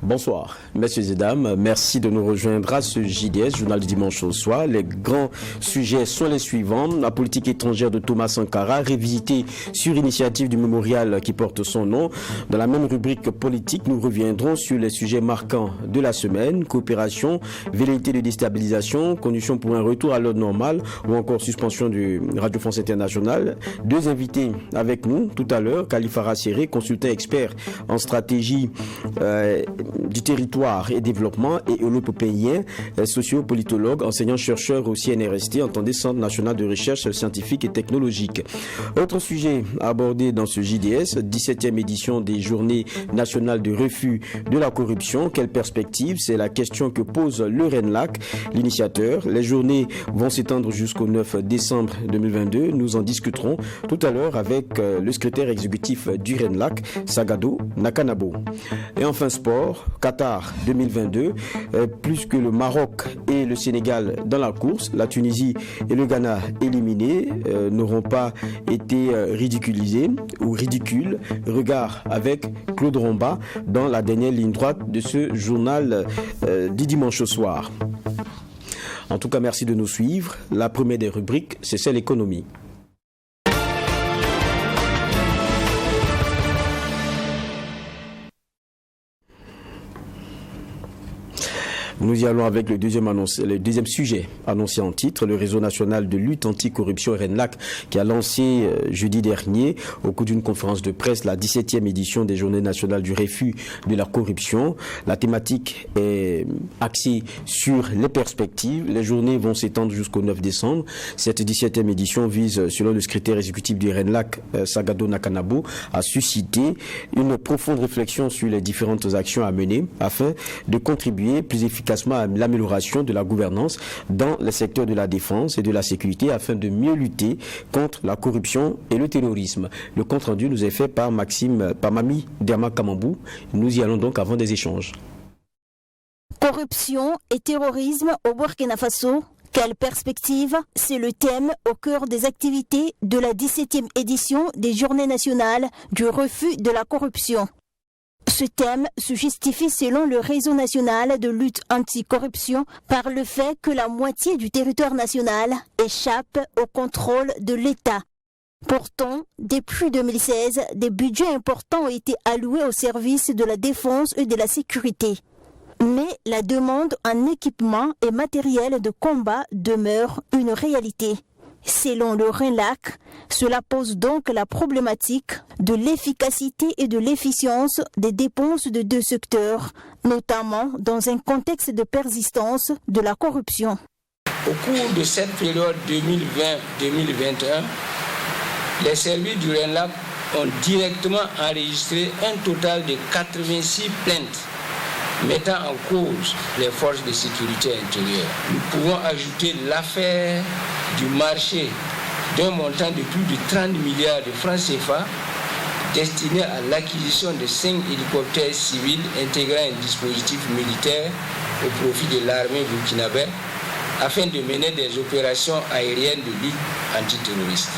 Bonsoir, messieurs et dames. Merci de nous rejoindre à ce JDS, journal du dimanche au soir. Les grands sujets sont les suivants. La politique étrangère de Thomas Sankara, révisitée sur initiative du mémorial qui porte son nom. Dans la même rubrique politique, nous reviendrons sur les sujets marquants de la semaine. Coopération, velléité de déstabilisation, conditions pour un retour à l'ordre normal ou encore suspension du Radio France Internationale. Deux invités avec nous tout à l'heure. Khalifa Rasséré, consultant expert en stratégie du territoire et développement, et européen, sociopolitologue, enseignant-chercheur au CNRST, entendez Centre national de recherche scientifique et technologique. Autre sujet abordé dans ce JDS, 17e édition des Journées nationales de refus de la corruption. Quelle perspective? C'est la question que pose le RENLAC, l'initiateur. Les journées vont s'étendre jusqu'au 9 décembre 2022. Nous en discuterons tout à l'heure avec le secrétaire exécutif du RENLAC, Sagado Nakanabo. Et enfin sport, Qatar 2022, plus que le Maroc et le Sénégal dans la course, la Tunisie et le Ghana éliminés n'auront pas été ridiculisés ou ridicules. Regard avec Claude Romba dans la dernière ligne droite de ce journal du dimanche au soir. En tout cas, merci de nous suivre. La première des rubriques, c'est celle économie. Nous y allons avec le deuxième sujet annoncé en titre, le réseau national de lutte anticorruption RENLAC qui a lancé jeudi dernier au cours d'une conférence de presse la 17e édition des Journées nationales du refus de la corruption. La thématique est axée sur les perspectives. Les journées vont s'étendre jusqu'au 9 décembre. Cette 17e édition vise, selon le secrétaire exécutif du RENLAC, Sagado Nakanabo, à susciter une profonde réflexion sur les différentes actions à mener afin de contribuer plus efficacement à l'amélioration de la gouvernance dans les secteurs de la défense et de la sécurité afin de mieux lutter contre la corruption et le terrorisme. Le compte rendu nous est fait par Mami Derma Kamambou. Nous y allons donc avant des échanges. Corruption et terrorisme au Burkina Faso. Quelle perspective? C'est le thème au cœur des activités de la 17e édition des Journées nationales du refus de la corruption. Ce thème se justifie selon le réseau national de lutte anticorruption par le fait que la moitié du territoire national échappe au contrôle de l'État. Pourtant, depuis 2016, des budgets importants ont été alloués au service de la défense et de la sécurité. Mais la demande en équipement et matériel de combat demeure une réalité. Selon le RENLAC, cela pose donc la problématique de l'efficacité et de l'efficience des dépenses de deux secteurs, notamment dans un contexte de persistance de la corruption. Au cours de cette période 2020-2021, les services du RENLAC ont directement enregistré un total de 86 plaintes mettant en cause les forces de sécurité intérieure. Nous pouvons ajouter l'affaire du marché d'un montant de plus de 30 milliards de francs CFA destiné à l'acquisition de 5 hélicoptères civils intégrant un dispositif militaire au profit de l'armée burkinabé afin de mener des opérations aériennes de lutte antiterroriste.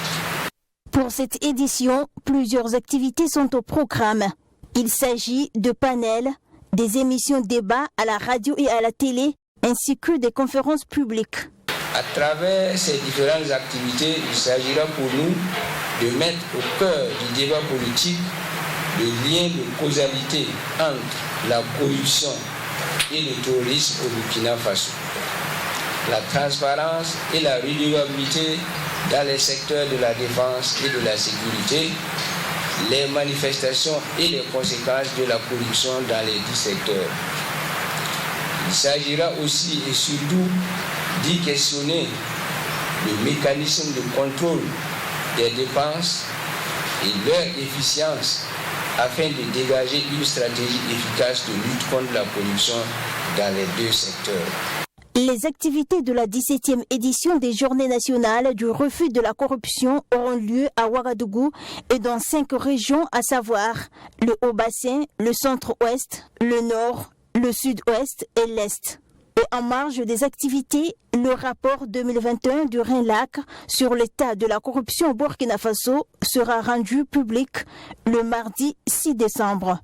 Pour cette édition, plusieurs activités sont au programme. Il s'agit de panels, des émissions de débat à la radio et à la télé, ainsi que des conférences publiques. À travers ces différentes activités, il s'agira pour nous de mettre au cœur du débat politique le lien de causalité entre la corruption et le terrorisme au Burkina Faso, la transparence et la redevabilité dans les secteurs de la défense et de la sécurité, les manifestations et les conséquences de la corruption dans les 10 secteurs. Il s'agira aussi et surtout d'y questionner le mécanisme de contrôle des dépenses et leur efficience afin de dégager une stratégie efficace de lutte contre la corruption dans les deux secteurs. Les activités de la 17e édition des Journées nationales du refus de la corruption auront lieu à Ouagadougou et dans 5 régions, à savoir le Haut-Bassin, le Centre-Ouest, le Nord, le Sud-Ouest et l'Est. Et en marge des activités, le rapport 2021 du RENLAC sur l'état de la corruption au Burkina Faso sera rendu public le mardi 6 décembre.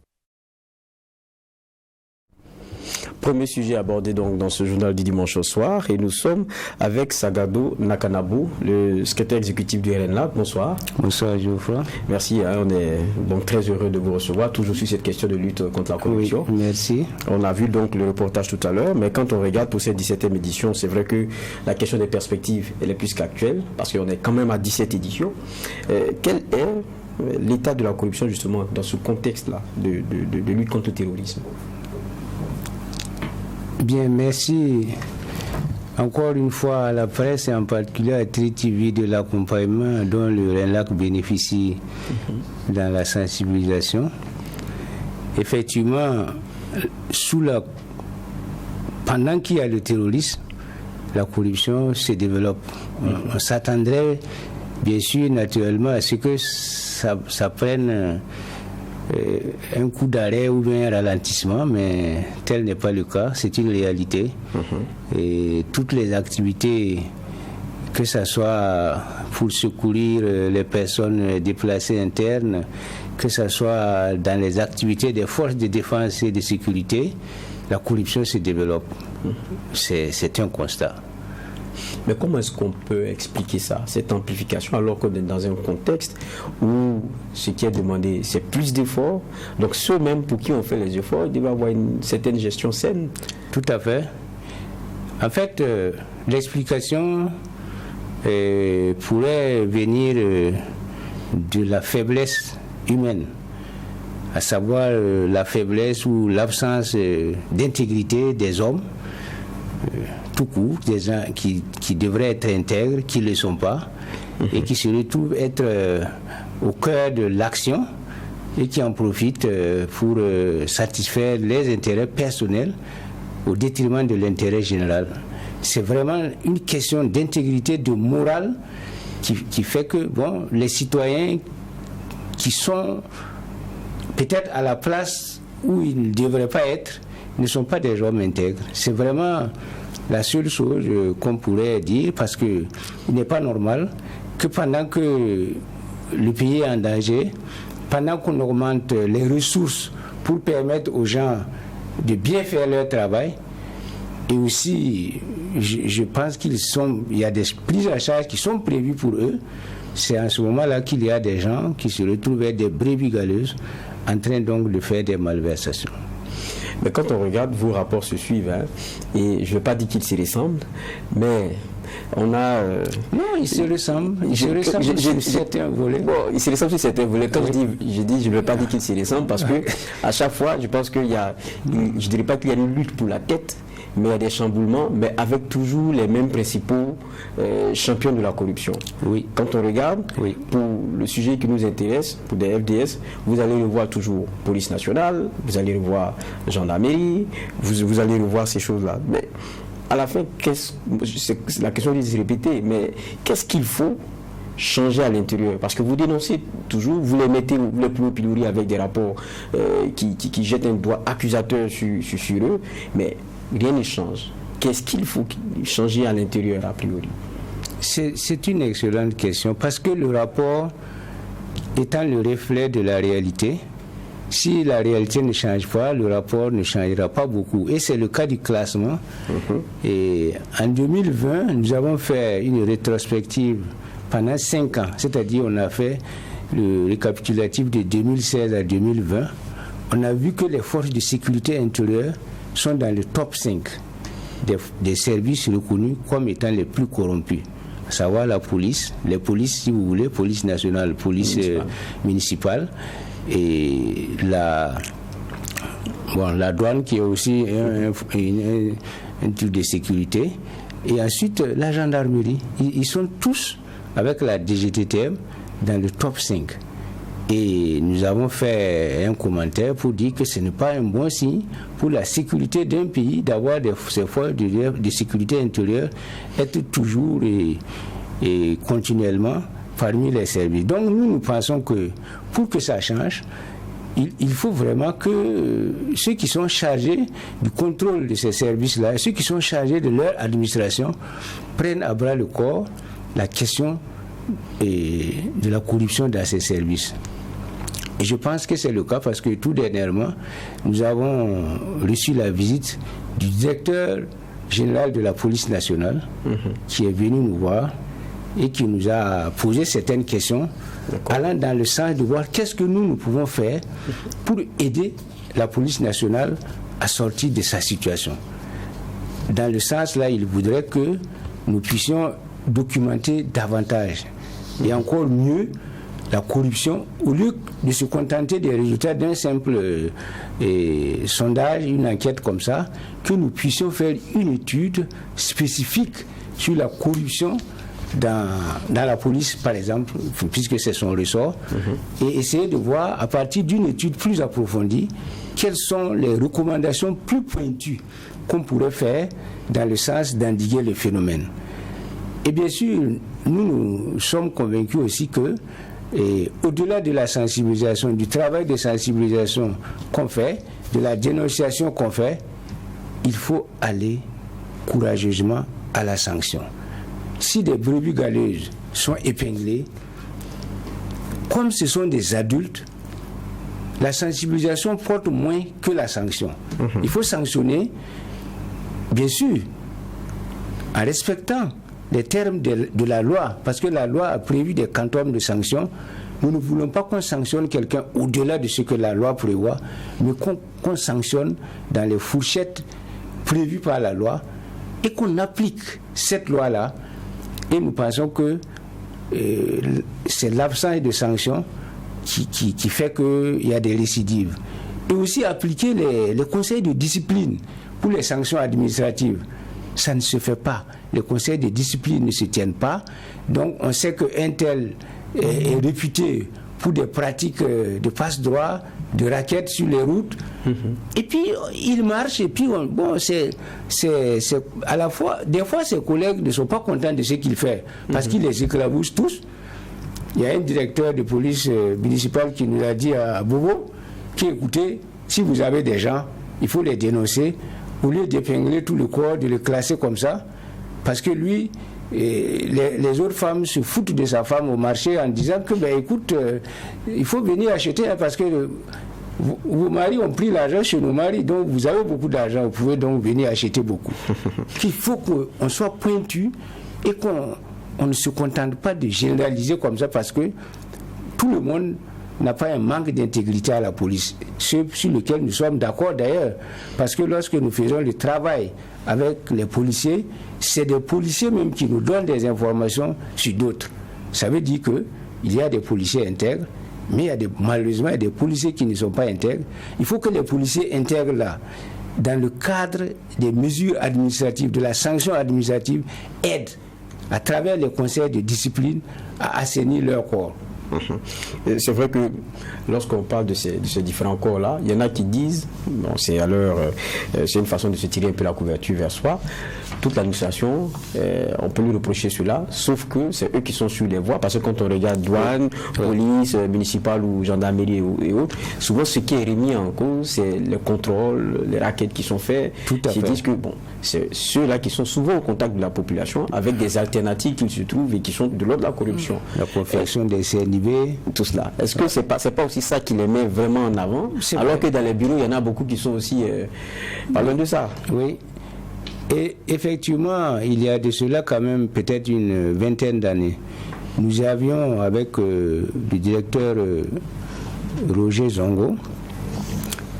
Premier sujet abordé donc dans ce journal du dimanche au soir, et nous sommes avec Sagado Nakanabou, le secrétaire exécutif du RNLAC. Bonsoir. Bonsoir Geoffroy. Merci, on est donc très heureux de vous recevoir, toujours sur cette question de lutte contre la corruption. Oui, merci. On a vu donc le reportage tout à l'heure, mais quand on regarde pour cette 17e édition, c'est vrai que la question des perspectives, elle est plus qu'actuelle, parce qu'on est quand même à 17 éditions. Quel est l'état de la corruption justement dans ce contexte-là de lutte contre le terrorisme? Bien, merci. Encore une fois, la presse et en particulier la TV de l'accompagnement dont le RNLAC bénéficie dans la sensibilisation. Effectivement, pendant qu'il y a le terrorisme, la corruption se développe. On s'attendrait, bien sûr, naturellement, à ce que ça prenne un coup d'arrêt ou bien un ralentissement, mais tel n'est pas le cas, c'est une réalité. Et toutes les activités, que ce soit pour secourir les personnes déplacées internes, que ce soit dans les activités des forces de défense et de sécurité, la corruption se développe. C'est un constat. Mais comment est-ce qu'on peut expliquer ça, cette amplification, alors qu'on est dans un contexte où ce qui est demandé, c'est plus d'efforts? Donc ceux même pour qui on fait les efforts, ils doivent avoir une certaine gestion saine. Tout à fait. En fait, l'explication pourrait venir de la faiblesse humaine, à savoir la faiblesse ou l'absence d'intégrité des hommes, tout court, des gens qui devraient être intègres, qui ne le sont pas, et qui se retrouvent être au cœur de l'action et qui en profitent pour satisfaire les intérêts personnels au détriment de l'intérêt général. C'est vraiment une question d'intégrité, de morale qui fait que les citoyens qui sont peut-être à la place où ils ne devraient pas être ne sont pas des hommes intègres. C'est vraiment la seule chose qu'on pourrait dire, parce qu'il n'est pas normal que pendant que le pays est en danger, pendant qu'on augmente les ressources pour permettre aux gens de bien faire leur travail, et aussi je pense qu'il y a des prises en charge qui sont prévues pour eux, c'est en ce moment-là qu'il y a des gens qui se retrouvent être des brebis galeuses en train donc de faire des malversations. Mais quand on regarde, vos rapports se suivent, et je ne veux pas dire qu'ils se ressemblent, mais on a... Non, ils se ressemblent. Ils se ressemblent sur certains volets. Bon, ils se ressemblent sur certains volets. Quand je dis, je ne veux pas dire qu'ils se ressemblent, parce que à chaque fois, je pense qu'il y a... Je ne dirais pas qu'il y a une lutte pour la tête, mais il y a des chamboulements, mais avec toujours les mêmes principaux champions de la corruption. Oui. Quand on regarde, pour le sujet qui nous intéresse, pour des FDS, vous allez le voir toujours police nationale, vous allez le voir gendarmerie, vous allez le voir ces choses-là. Mais à la fin, la question est de se répéter, mais qu'est-ce qu'il faut changer à l'intérieur? Parce que vous dénoncez toujours, vous les mettez, vous les plombez au pilori avec des rapports qui jettent un doigt accusateur sur eux, mais rien ne change. Qu'est-ce qu'il faut changer à l'intérieur, a priori? C'est une excellente question, parce que le rapport étant le reflet de la réalité, si la réalité ne change pas, le rapport ne changera pas beaucoup. Et c'est le cas du classement. Et en 2020, nous avons fait une rétrospective pendant 5 ans, c'est-à-dire on a fait le récapitulatif de 2016 à 2020. On a vu que les forces de sécurité intérieure sont dans le top 5 des services reconnus comme étant les plus corrompus, à savoir la police, les polices, si vous voulez, police nationale, police municipale, et la douane qui est aussi un truc de sécurité, et ensuite la gendarmerie. Ils sont tous, avec la DGTTM, dans le top 5. Et nous avons fait un commentaire pour dire que ce n'est pas un bon signe pour la sécurité d'un pays d'avoir ces forces de sécurité intérieure être toujours et continuellement parmi les services. Donc nous pensons que pour que ça change, il faut vraiment que ceux qui sont chargés du contrôle de ces services-là, ceux qui sont chargés de leur administration, prennent à bras le corps la question de la corruption dans ces services. Et je pense que c'est le cas parce que tout dernièrement, nous avons reçu la visite du directeur général de la police nationale qui est venu nous voir et qui nous a posé certaines questions allant dans le sens de voir qu'est-ce que nous pouvons faire pour aider la police nationale à sortir de sa situation. Dans le sens là, il voudrait que nous puissions documenter davantage et encore mieux la corruption, au lieu de se contenter des résultats d'un simple sondage, une enquête comme ça, que nous puissions faire une étude spécifique sur la corruption dans la police, par exemple, puisque c'est son ressort, et essayer de voir, à partir d'une étude plus approfondie, quelles sont les recommandations plus pointues qu'on pourrait faire dans le sens d'endiguer le phénomène. Et bien sûr, nous sommes convaincus aussi que, au-delà de la sensibilisation, du travail de sensibilisation qu'on fait, de la dénonciation qu'on fait, il faut aller courageusement à la sanction. Si des brebis galeuses sont épinglées, comme ce sont des adultes, la sensibilisation porte moins que la sanction. Il faut sanctionner, bien sûr, en respectant les termes de la loi, parce que la loi a prévu des quantums de sanctions. Nous ne voulons pas qu'on sanctionne quelqu'un au-delà de ce que la loi prévoit, mais qu'on sanctionne dans les fourchettes prévues par la loi et qu'on applique cette loi-là. Et nous pensons que c'est l'absence de sanctions qui fait qu'il y a des récidives. Et aussi appliquer les conseils de discipline pour les sanctions administratives. Ça ne se fait pas. Les conseils de discipline ne se tiennent pas. Donc on sait qu'un tel est réputé pour des pratiques de passe-droit, de raquettes sur les routes. Et puis il marche et puis c'est à la fois, des fois ses collègues ne sont pas contents de ce qu'il fait parce qu'il les éclabousse tous. Il y a un directeur de police municipale qui nous a dit à Bobo écoutez, si vous avez des gens, il faut les dénoncer au lieu d'épingler tout le corps, de le classer comme ça, parce que lui, les autres femmes se foutent de sa femme au marché en disant que, écoute, il faut venir acheter parce que vos maris ont pris l'argent chez nos maris, donc vous avez beaucoup d'argent, vous pouvez donc venir acheter beaucoup. Il faut qu'on soit pointu et qu'on ne se contente pas de généraliser comme ça parce que tout le monde n'a pas un manque d'intégrité à la police, ce sur lequel nous sommes d'accord d'ailleurs, parce que lorsque nous faisons le travail avec les policiers, c'est des policiers même qui nous donnent des informations sur d'autres. Ça veut dire qu'il y a des policiers intègres, mais malheureusement il y a des policiers qui ne sont pas intègres. Il faut que les policiers intègres là, dans le cadre des mesures administratives, de la sanction administrative, aident à travers les conseils de discipline à assainir leur corps. C'est vrai que lorsqu'on parle de ces différents corps-là, il y en a qui disent, c'est une façon de se tirer un peu la couverture vers soi, toute l'administration, on peut lui reprocher cela, sauf que c'est eux qui sont sur les voies, parce que quand on regarde douane, police, municipale ou gendarmerie et autres, souvent ce qui est remis en cause, c'est le contrôle, les raquettes qui sont faites. Ils disent que c'est ceux-là qui sont souvent au contact de la population, avec des alternatives qui se trouvent et qui sont de l'ordre de la corruption. La perfection des CNIB. Tout cela. Est-ce que c'est pas aussi ça qui les met vraiment en avant, alors que dans les bureaux, il y en a beaucoup qui sont aussi... Parlons de ça. Oui. Et effectivement, il y a de cela quand même peut-être une vingtaine d'années. Nous avions, avec le directeur Roger Zongo,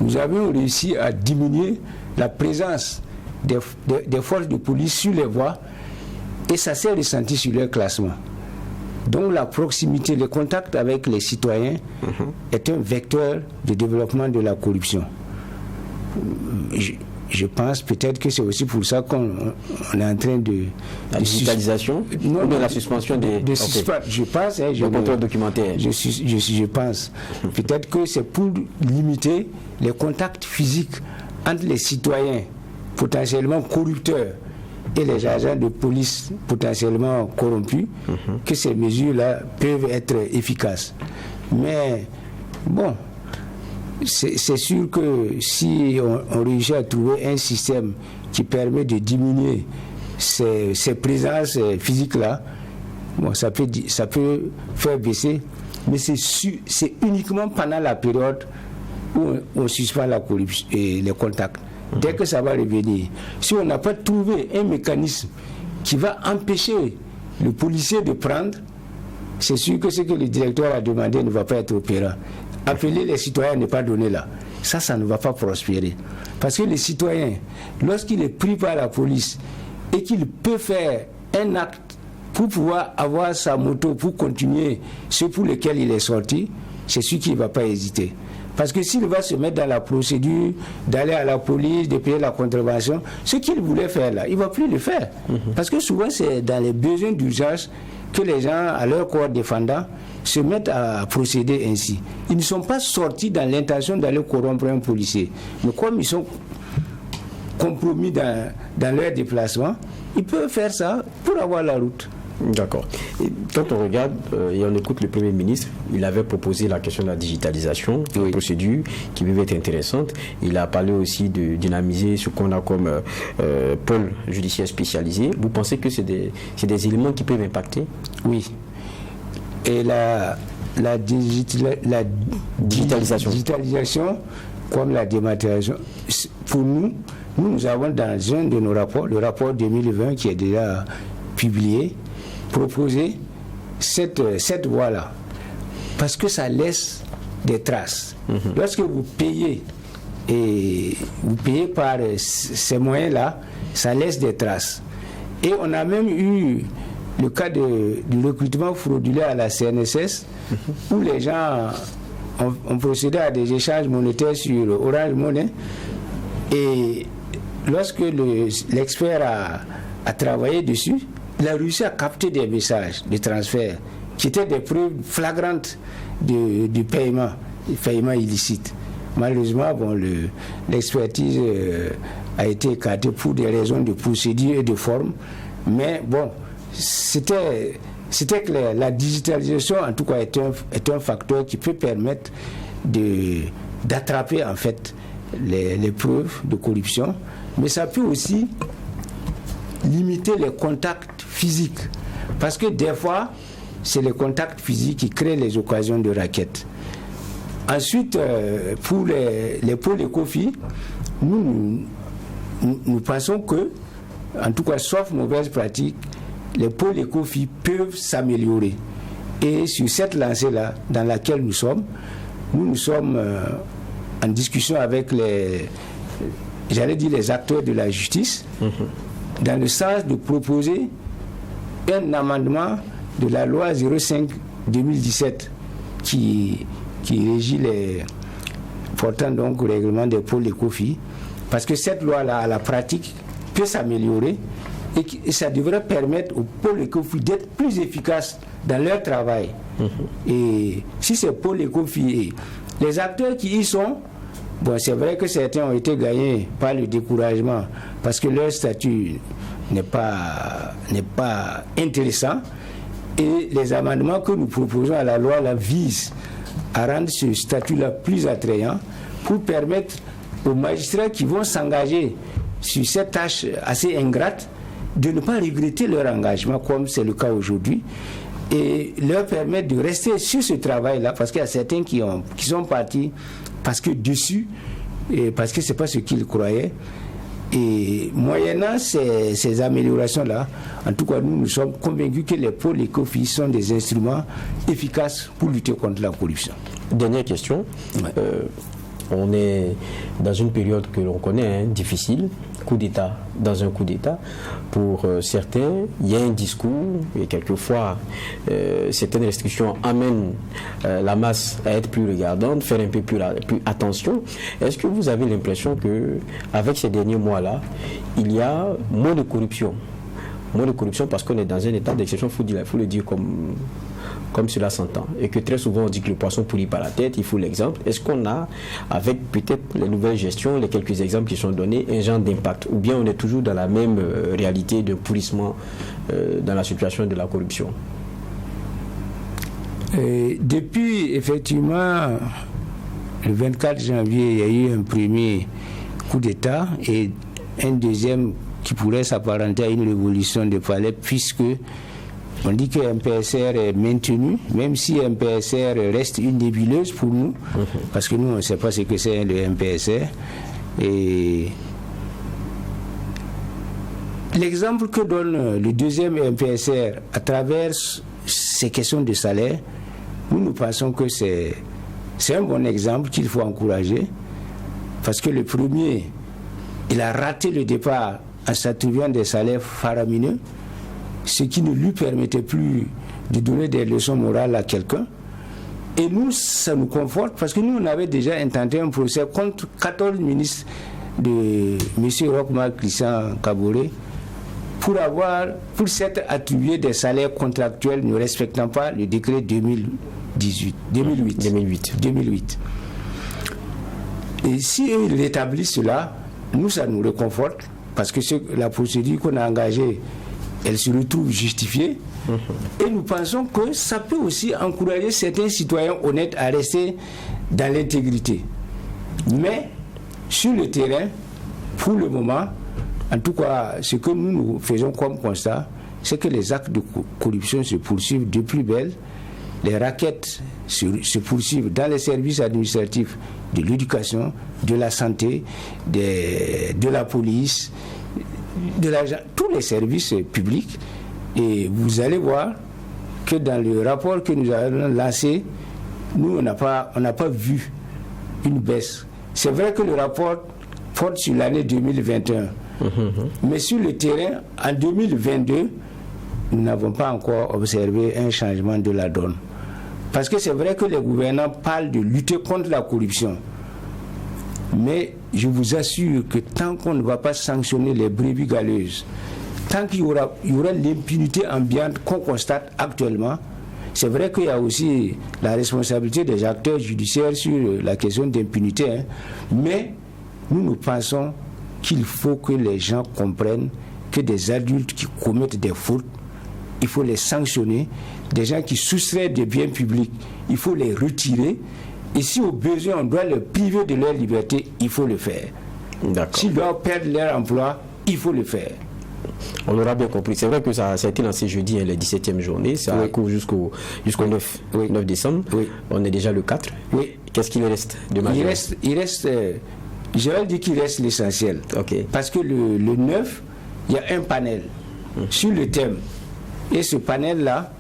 nous avions réussi à diminuer la présence des forces de police sur les voies et ça s'est ressenti sur leur classement. Donc la proximité, le contact avec les citoyens est un vecteur de développement de la corruption. Je pense peut-être que c'est aussi pour ça qu'on est en train de... La digitalisation ou de la suspension des... Je pense... le contrôle documentaire. Je pense. Peut-être que c'est pour limiter les contacts physiques entre les citoyens potentiellement corrupteurs et les agents de police potentiellement corrompus, que ces mesures-là peuvent être efficaces. Mais bon, c'est sûr que si on réussit à trouver un système qui permet de diminuer ces présences physiques-là, ça peut faire baisser mais c'est uniquement pendant la période où on suspend la corruption et les contacts. Dès que ça va revenir, si on n'a pas trouvé un mécanisme qui va empêcher le policier de prendre, c'est sûr que ce que le directeur a demandé ne va pas être opérant. Appeler les citoyens n'est pas donné là. Ça ne va pas prospérer. Parce que les citoyens, lorsqu'il est pris par la police et qu'il peut faire un acte pour pouvoir avoir sa moto, pour continuer ce pour lequel il est sorti, c'est sûr qu'il ne va pas hésiter. Parce que s'il va se mettre dans la procédure, d'aller à la police, de payer la contravention, ce qu'il voulait faire là, il ne va plus le faire. Parce que souvent, c'est dans les besoins d'urgence que les gens, à leur corps défendant, se mettent à procéder ainsi. Ils ne sont pas sortis dans l'intention d'aller corrompre un policier. Mais comme ils sont compromis dans leur déplacement, ils peuvent faire ça pour avoir la route. D'accord. Et quand on regarde et on écoute le Premier ministre, il avait proposé la question de la digitalisation, une procédure qui devait être intéressante. Il a parlé aussi de dynamiser ce qu'on a comme pôle judiciaire spécialisé. Vous pensez que c'est des éléments qui peuvent impacter? Oui. Et la digitalisation comme la dématérialisation, pour nous avons dans un de nos rapports, le rapport 2020 qui est déjà publié, proposé cette voie-là. Parce que ça laisse des traces. Lorsque vous payez, et vous payez par ces moyens-là, ça laisse des traces. Et on a même eu le cas du recrutement frauduleux à la CNSS, où les gens ont procédé à des échanges monétaires sur Orange Money. Et lorsque l'expert a travaillé dessus, il a réussi à capter des messages de transfert qui étaient des preuves flagrantes de paiement illicite. Malheureusement, l'expertise a été écartée pour des raisons de procédure et de forme. Mais bon, c'était clair. La digitalisation, en tout cas, est un facteur qui peut permettre d'attraper, en fait, les preuves de corruption. Mais ça peut aussi limiter les contacts physiques. Parce que des fois, c'est les contacts physiques qui créent les occasions de raquettes. Ensuite, pour les pôles ECOFI, nous pensons que, en tout cas, sauf mauvaise pratique, les pôles ECOFI peuvent s'améliorer. Et sur cette lancée-là, dans laquelle nous sommes en discussion avec les acteurs de la justice, dans le sens de proposer un amendement de la loi 05-2017 qui régit portant donc au règlement des pôles ECOFI, parce que cette loi-là, à la pratique, peut s'améliorer et ça devrait permettre aux pôles ECOFI d'être plus efficaces dans leur travail. Et si ces pôles ECOFI, les acteurs qui y sont, bon, c'est vrai que certains ont été gagnés par le découragement parce que leur statut n'est pas intéressant, et les amendements que nous proposons à la loi là, visent à rendre ce statut-là plus attrayant pour permettre aux magistrats qui vont s'engager sur cette tâche assez ingrate de ne pas regretter leur engagement comme c'est le cas aujourd'hui, et leur permettre de rester sur ce travail-là, parce qu'il y a certains qui sont partis parce que dessus, et parce que ce n'est pas ce qu'ils croyaient. Et moyennant ces améliorations-là, en tout cas, nous sommes convaincus que les pôles ECOFI sont des instruments efficaces pour lutter contre la corruption. Dernière question. On est dans une période que l'on connaît, difficile, coup d'État dans un coup d'État. Pour certains, il y a un discours et quelquefois certaines restrictions amènent la masse à être plus regardante, faire un peu plus attention. Est-ce que vous avez l'impression qu'avec ces derniers mois-là, il y a moins de corruption? Moins de corruption parce qu'on est dans un état d'exception, il faut le dire comme cela s'entend, et que très souvent on dit que le poisson pourrit par la tête, il faut l'exemple. Est-ce qu'on a, avec peut-être les nouvelles gestions, les quelques exemples qui sont donnés, un genre d'impact, ou bien on est toujours dans la même réalité de pourrissement dans la situation de la corruption? Depuis effectivement le 24 janvier, il y a eu un premier coup d'État et un deuxième qui pourrait s'apparenter à une révolution de palais, puisque On dit que MPSR est maintenu, même si MPSR reste une nébuleuse pour nous, parce que nous, on ne sait pas ce que c'est le MPSR. Et l'exemple que donne le deuxième MPSR à travers ces questions de salaire, nous pensons que c'est un bon exemple qu'il faut encourager, parce que le premier, il a raté le départ en s'attribuant des salaires faramineux, ce qui ne lui permettait plus de donner des leçons morales à quelqu'un. Et nous, ça nous conforte, parce que nous, on avait déjà intenté un procès contre 14 ministres de M. Roch-Marc Christian Kaboré pour s'être attribué des salaires contractuels ne respectant pas le décret 2008. Et si ils rétablissent cela, nous, ça nous réconforte, parce que la procédure qu'on a engagée, elle se retrouve justifiée. Et nous pensons que ça peut aussi encourager certains citoyens honnêtes à rester dans l'intégrité. Mais sur le terrain, pour le moment, en tout cas, ce que nous faisons comme constat, c'est que les actes de corruption se poursuivent de plus belle. Les raquettes se poursuivent dans les services administratifs de l'éducation, de la santé, de la police, tous les services publics. Et vous allez voir que dans le rapport que nous avons lancé, nous, on n'a pas vu une baisse. C'est vrai que le rapport porte sur l'année 2021. Mais sur le terrain, en 2022, nous n'avons pas encore observé un changement de la donne. Parce que c'est vrai que les gouvernants parlent de lutter contre la corruption. Mais je vous assure que tant qu'on ne va pas sanctionner les brebis galeuses, tant qu'il y aura l'impunité ambiante qu'on constate actuellement, c'est vrai qu'il y a aussi la responsabilité des acteurs judiciaires sur la question d'impunité, mais nous pensons qu'il faut que les gens comprennent que des adultes qui commettent des fautes, il faut les sanctionner. Des gens qui soustraient des biens publics, il faut les retirer. Et si au besoin on doit les priver de leur liberté, il faut le faire. S'ils doivent perdre leur emploi, il faut le faire. On aura bien compris. C'est vrai que ça a été lancé jeudi, les 17e journée. Ça court jusqu'au 9 décembre. Oui. On est déjà le 4. Oui. Qu'est-ce qu'il reste de majeur? Il reste je vais dire qu'il reste l'essentiel. Parce que le 9, il y a un panel sur le thème. Et ce panel-là,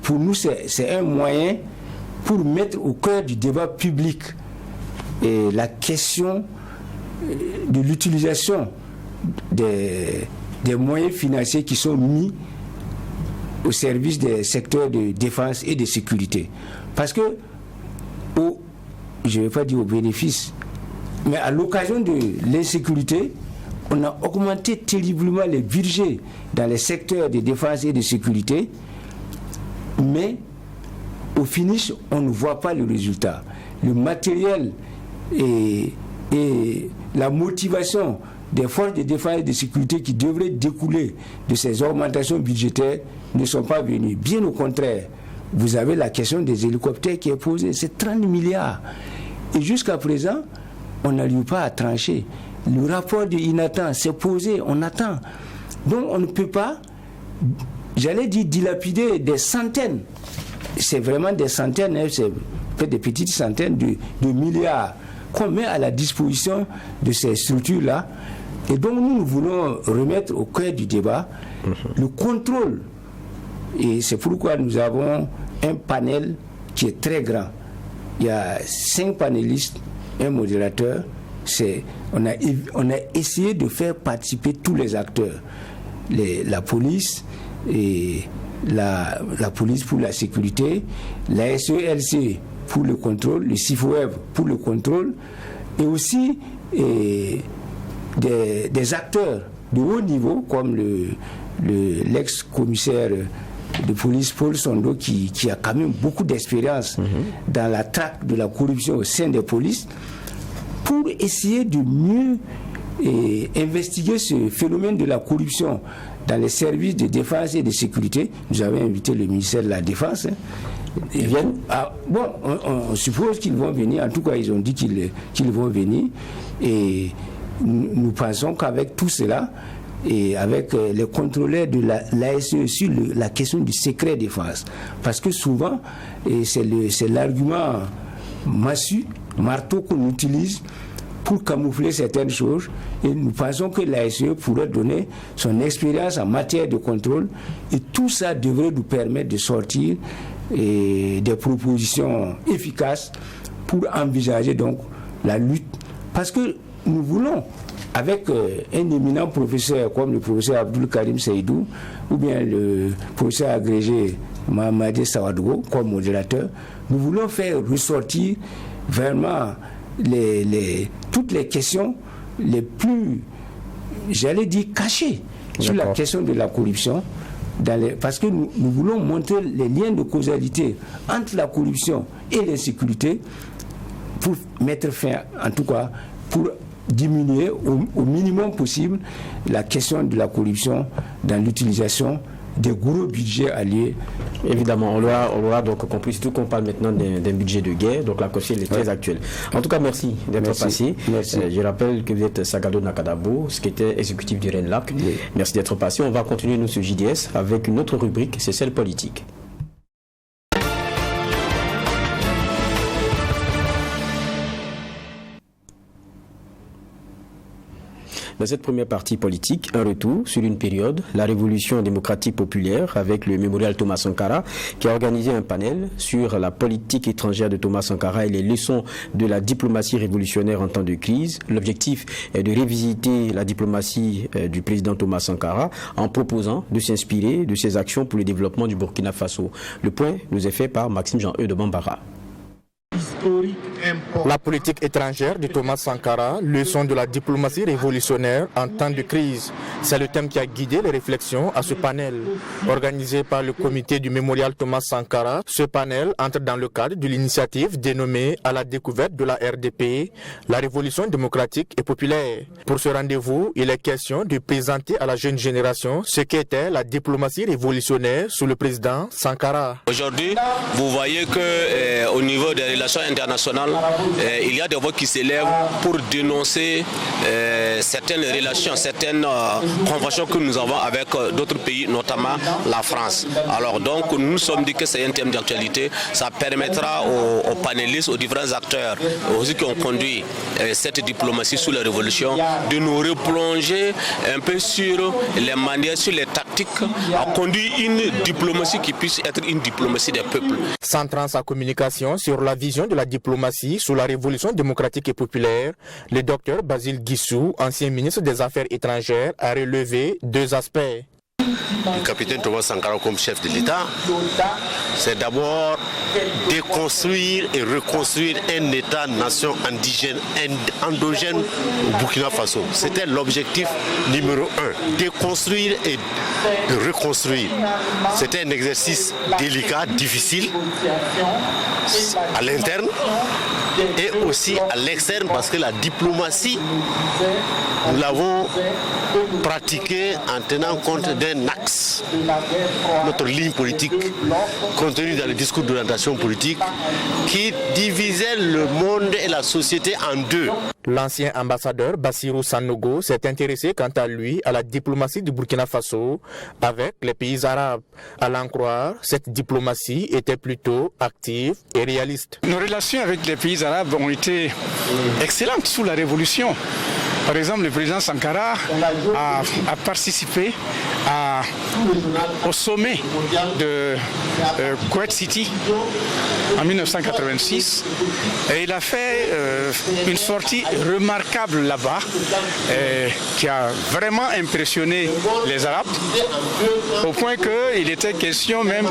pour nous, c'est un moyen pour mettre au cœur du débat public la question de l'utilisation des moyens financiers qui sont mis au service des secteurs de défense et de sécurité. Parce que, je ne vais pas dire au bénéfice, mais à l'occasion de l'insécurité, on a augmenté terriblement les budgets dans les secteurs de défense et de sécurité, mais au finish, on ne voit pas le résultat. Le matériel et la motivation des forces de défense et de sécurité qui devraient découler de ces augmentations budgétaires ne sont pas venus. Bien au contraire, vous avez la question des hélicoptères qui est posée, c'est 30 milliards. Et jusqu'à présent, on n'arrive pas à trancher. Le rapport de Inatan s'est posé, on attend. Donc on ne peut pas, j'allais dire, dilapider des centaines. C'est vraiment des centaines, c'est peut-être des petites centaines de milliards qu'on met à la disposition de ces structures-là. Et donc nous voulons remettre au cœur du débat le contrôle. Et c'est pourquoi nous avons un panel qui est très grand. Il y a 5 panélistes, un modérateur. On a essayé de faire participer tous les acteurs. La police, et la police pour la sécurité, la SELC pour le contrôle, le CIFOEV pour le contrôle, et aussi des acteurs de haut niveau comme l'ex-commissaire de police Paul Sondo qui a quand même beaucoup d'expérience dans la traque de la corruption au sein des polices, pour essayer de mieux investiguer ce phénomène de la corruption dans les services de défense et de sécurité. Nous avons invité le ministère de la Défense. Ils viennent. On suppose qu'ils vont venir. En tout cas, ils ont dit qu'ils vont venir. Et nous pensons qu'avec tout cela, et avec les contrôleurs de l'ASE sur la question du secret défense. Parce que souvent, et c'est l'argument marteau qu'on utilise pour camoufler certaines choses, et nous pensons que l'ASE pourrait donner son expérience en matière de contrôle, et tout ça devrait nous permettre de sortir des propositions efficaces pour envisager donc la lutte. Parce que nous voulons, avec un éminent professeur comme le professeur Abdul Karim Seydou, ou bien le professeur agrégé Mahamadé Sawadou comme modérateur, nous voulons faire ressortir vraiment toutes les questions les plus, j'allais dire, cachées sur la question de la corruption. Parce que nous voulons montrer les liens de causalité entre la corruption et l'insécurité pour mettre fin, en tout cas, pour diminuer au minimum possible la question de la corruption dans l'utilisation des gros budgets alliés. Évidemment, on l'aura donc compris, surtout qu'on parle maintenant d'un budget de guerre, donc la question est très actuelle. En tout cas, merci d'être passé. Merci. Je rappelle que vous êtes Sagado Nakadabo, secrétaire exécutif du RENLAC. Oui. Merci d'être passé. On va continuer nous sur JDS avec une autre rubrique, c'est celle politique. Dans cette première partie politique, un retour sur une période, la révolution démocratique populaire avec le mémorial Thomas Sankara qui a organisé un panel sur la politique étrangère de Thomas Sankara et les leçons de la diplomatie révolutionnaire en temps de crise. L'objectif est de révisiter la diplomatie du président Thomas Sankara en proposant de s'inspirer de ses actions pour le développement du Burkina Faso. Le point nous est fait par Maxime Jean-Eudes de Bambara. La politique étrangère de Thomas Sankara, leçon de la diplomatie révolutionnaire en temps de crise. C'est le thème qui a guidé les réflexions à ce panel. Organisé par le comité du mémorial Thomas Sankara, ce panel entre dans le cadre de l'initiative dénommée à la découverte de la RDP, la révolution démocratique et populaire. Pour ce rendez-vous, il est question de présenter à la jeune génération ce qu'était la diplomatie révolutionnaire sous le président Sankara. Aujourd'hui, vous voyez que au niveau des relations internationales, il y a des voix qui s'élèvent pour dénoncer certaines relations, certaines conventions que nous avons avec d'autres pays, notamment la France. Alors donc, nous nous sommes dit que c'est un thème d'actualité. Ça permettra aux panélistes, aux différents acteurs, aussi qui ont conduit cette diplomatie sous la révolution, de nous replonger un peu sur les manières, sur les tactiques à conduire une diplomatie qui puisse être une diplomatie des peuples. Centrant sa communication sur la vision de la diplomatie sous la révolution démocratique et populaire, le docteur Basile Guissou, ancien ministre des Affaires étrangères, a relevé deux aspects. Le capitaine Thomas Sankara comme chef de l'État, c'est d'abord déconstruire et reconstruire un État-nation indigène, endogène au Burkina Faso. C'était l'objectif numéro 1, déconstruire et reconstruire. C'était un exercice délicat, difficile, à l'interne et aussi à l'externe, parce que la diplomatie, nous l'avons pratiquée en tenant compte d'un axe, notre ligne politique contenue dans le discours d'orientation politique qui divisait le monde et la société en deux. L'ancien ambassadeur Bassirou Sanogo s'est intéressé quant à lui à la diplomatie du Burkina Faso avec les pays arabes. À l'en croire, cette diplomatie était plutôt active et réaliste. Nos relations avec les pays arabes ont été excellentes sous la révolution. Par exemple, le président Sankara a participé au sommet de Kuwait City en 1986 et il a fait une sortie remarquable là-bas qui a vraiment impressionné les Arabes au point qu'il était question même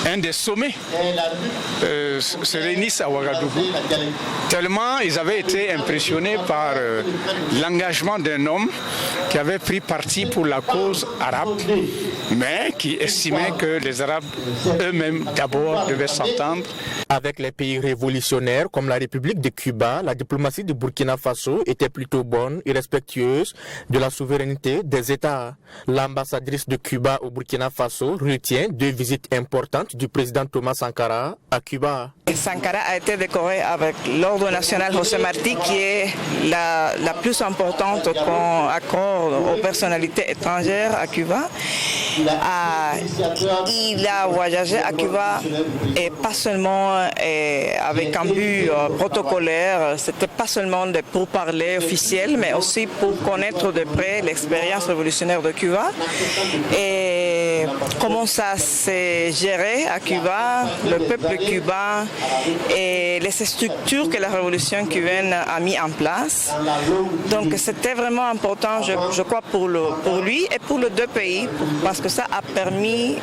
un des sommets se réunissent à Ouagadougou, tellement ils avaient été impressionnés par l'engagement d'un homme qui avait pris parti pour la cause arabe mais qui estimait que les Arabes eux-mêmes d'abord devaient s'entendre. Avec les pays révolutionnaires comme la République de Cuba, la diplomatie du Burkina Faso était plutôt bonne et respectueuse de la souveraineté des États. L'ambassadrice de Cuba au Burkina Faso retient 2 visites importantes du président Thomas Sankara à Cuba. Sankara a été décoré avec l'Ordre national José Martí, qui est la plus importante qu'on accorde aux personnalités étrangères à Cuba. Il a voyagé à Cuba et pas seulement avec un but protocolaire, c'était pas seulement pour parler officiel, mais aussi pour connaître de près l'expérience révolutionnaire de Cuba et comment ça s'est géré à Cuba, le peuple cubain et les structures que la révolution cubaine a mis en place. Donc c'était vraiment important, je crois, pour lui et pour les 2 pays, parce que ça a permis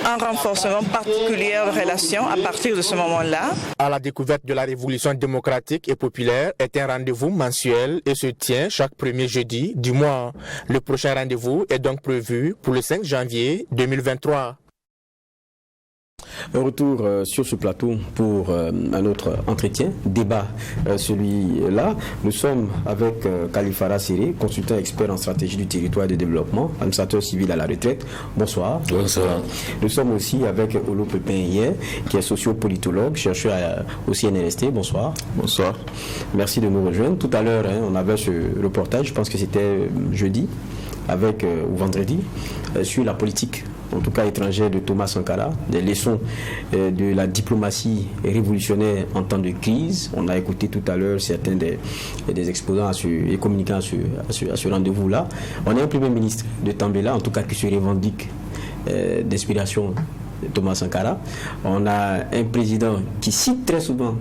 un renforcement particulier de relations à partir de ce moment-là. À la découverte de la révolution démocratique et populaire est un rendez-vous mensuel et se tient chaque premier jeudi du mois. Le prochain rendez-vous est donc prévu pour le 5 janvier 2023. Un retour sur ce plateau pour un autre entretien, débat celui-là. Nous sommes avec Kalifara Séré, consultant expert en stratégie du territoire et de développement, administrateur civil à la retraite. Bonsoir. Bonsoir. Nous sommes aussi avec Olo Pepin, qui est sociopolitologue, chercheur au CNRST. Bonsoir. Bonsoir. Merci de nous rejoindre. Tout à l'heure, on avait ce reportage, je pense que c'était jeudi, ou vendredi, sur la politique, en tout cas étrangère, de Thomas Sankara, des leçons de la diplomatie révolutionnaire en temps de crise. On a écouté tout à l'heure certains des exposants et communicants à ce rendez-vous-là. On a un premier ministre de Tambela, en tout cas qui se revendique d'inspiration de Thomas Sankara. On a un président qui cite très souvent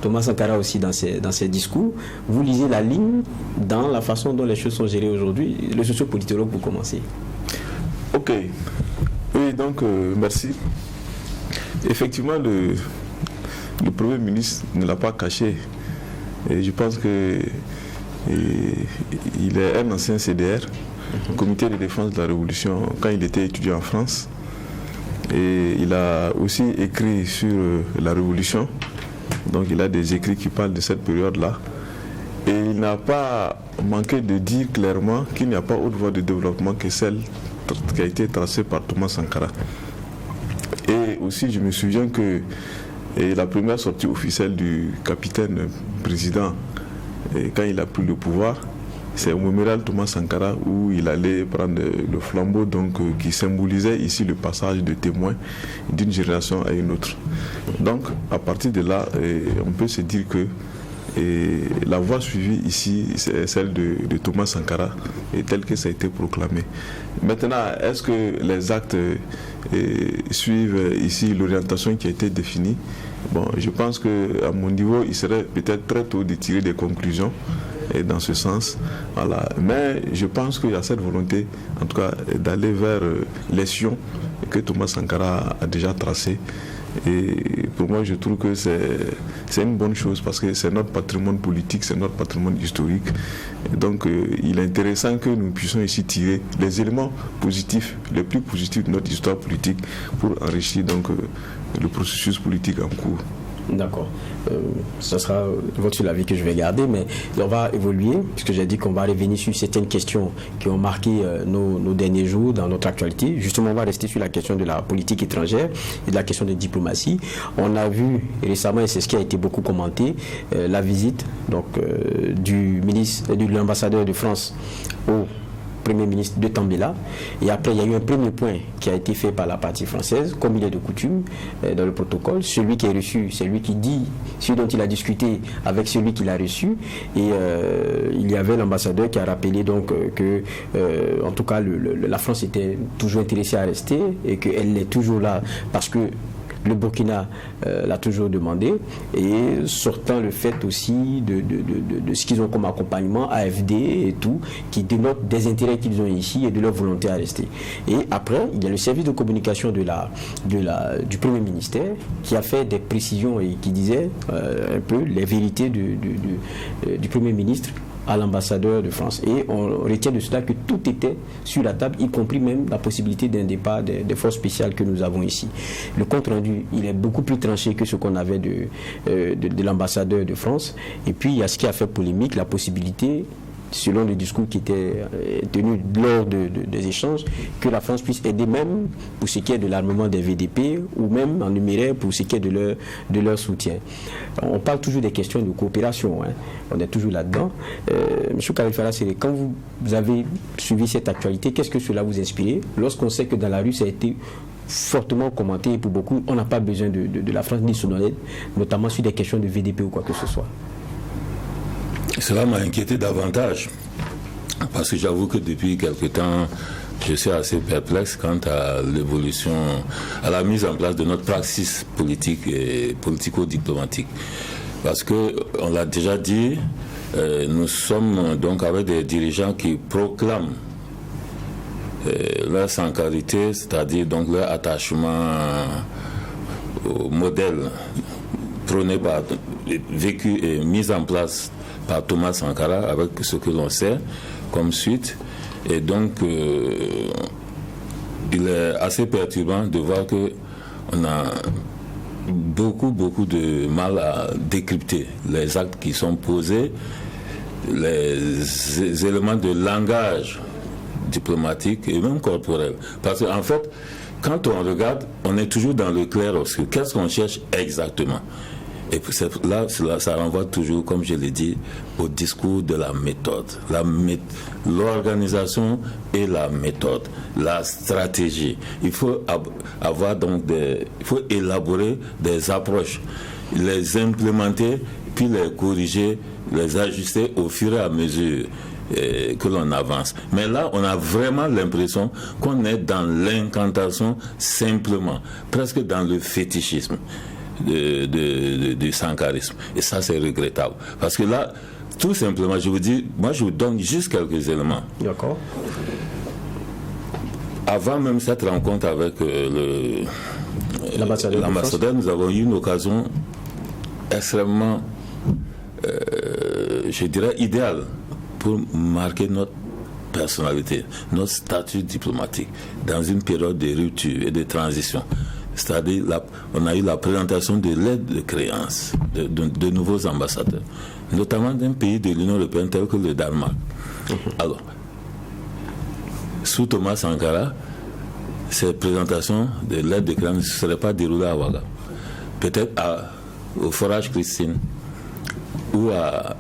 Thomas Sankara aussi dans ses discours. Vous lisez la ligne dans la façon dont les choses sont gérées aujourd'hui. Le sociopolitologue, pour commencer. Ok. Oui, donc merci. Effectivement, le Premier ministre ne l'a pas caché. Et je pense que il est un ancien CDR, Comité de défense de la Révolution, quand il était étudiant en France. Et il a aussi écrit sur la Révolution. Donc il a des écrits qui parlent de cette période-là. Et il n'a pas manqué de dire clairement qu'il n'y a pas autre voie de développement que celle qui a été tracée par Thomas Sankara. Et aussi, je me souviens que la première sortie officielle du capitaine président, quand il a pris le pouvoir, c'est au mémorial Thomas Sankara où il allait prendre le flambeau, donc qui symbolisait ici le passage de témoins d'une génération à une autre. Donc, à partir de là, on peut se dire que la voie suivie ici, c'est celle de Thomas Sankara, et telle que ça a été proclamé. Maintenant, est-ce que les actes suivent ici l'orientation qui a été définie? Bon, je pense qu'à mon niveau, il serait peut-être très tôt de tirer des conclusions dans ce sens. Voilà. Mais je pense qu'il y a cette volonté, en tout cas, d'aller vers les sillons que Thomas Sankara a déjà tracés. Et pour moi, je trouve que c'est une bonne chose parce que c'est notre patrimoine politique, c'est notre patrimoine historique. Et donc, il est intéressant que nous puissions ici tirer les éléments positifs, les plus positifs de notre histoire politique pour enrichir donc le processus politique en cours. D'accord. Ce sera votre avis que je vais garder, mais on va évoluer, puisque j'ai dit qu'on va revenir sur certaines questions qui ont marqué nos derniers jours dans notre actualité. Justement, on va rester sur la question de la politique étrangère et de la question de diplomatie. On a vu récemment, et c'est ce qui a été beaucoup commenté, la visite donc, de l'ambassadeur de France au Premier ministre de Tambela. Et après, il y a eu un premier point qui a été fait par la partie française, comme il est de coutume dans le protocole. Celui qui est reçu, c'est lui qui dit, celui dont il a discuté avec celui qui l'a reçu. Et il y avait l'ambassadeur qui a rappelé donc que, en tout cas, la France était toujours intéressée à rester et qu'elle est toujours là parce que le Burkina l'a toujours demandé, et sortant le fait aussi de ce qu'ils ont comme accompagnement, AFD et tout, qui dénote des intérêts qu'ils ont ici et de leur volonté à rester. Et après, il y a le service de communication du Premier ministère qui a fait des précisions et qui disait un peu les vérités du Premier ministre à l'ambassadeur de France. Et on retient de cela que tout était sur la table, y compris même la possibilité d'un départ des forces spéciales que nous avons ici. Le compte rendu, il est beaucoup plus tranché que ce qu'on avait de l'ambassadeur de France. Et puis, il y a ce qui a fait polémique, la possibilité, selon le discours qui était tenu lors des échanges, que la France puisse aider même pour ce qui est de l'armement des VDP ou même en numéraire pour ce qui est de leur soutien. On parle toujours des questions de coopération, hein. On est toujours là-dedans. M. Khalil Séré, quand vous avez suivi cette actualité, qu'est-ce que cela vous inspire lorsqu'on sait que dans la rue ça a été fortement commenté et pour beaucoup, on n'a pas besoin de la France ni son aide, notamment sur des questions de VDP ou quoi que ce soit? Cela m'a inquiété davantage, parce que j'avoue que depuis quelque temps, je suis assez perplexe quant à l'évolution, à la mise en place de notre praxis politique et politico-diplomatique. Parce que, on l'a déjà dit, nous sommes donc avec des dirigeants qui proclament leur sankarité, c'est-à-dire donc leur attachement au modèle prôné par, vécu et mis en place par Thomas Sankara, avec ce que l'on sait comme suite. Et donc, il est assez perturbant de voir qu'on a beaucoup de mal à décrypter les actes qui sont posés, les éléments de langage diplomatique et même corporel. Parce qu'en fait, quand on regarde, on est toujours dans le clair-obscur. Qu'est-ce qu'on cherche exactement? Et là, ça renvoie toujours, comme je l'ai dit, au discours de la méthode. L'organisation et la méthode, la stratégie. Il faut avoir donc il faut élaborer des approches, les implémenter, puis les corriger, les ajuster au fur et à mesure que l'on avance. Mais là, on a vraiment l'impression qu'on est dans l'incantation simplement, presque dans le fétichisme du sankarisme. Et ça, c'est regrettable. Parce que là, tout simplement, je vous dis, moi, je vous donne juste quelques éléments. D'accord. Avant même cette rencontre avec l'ambassadeur, nous avons eu une occasion extrêmement, je dirais, idéale pour marquer notre personnalité, notre statut diplomatique dans une période de rupture et de transition. C'est-à-dire, on a eu la présentation de l'aide de créance de nouveaux ambassadeurs, notamment d'un pays de l'Union européenne tel que le Danemark. Alors, sous Thomas Sankara, cette présentation de l'aide de créance ne serait pas déroulée à Ouaga. Peut-être au forage Christine ou à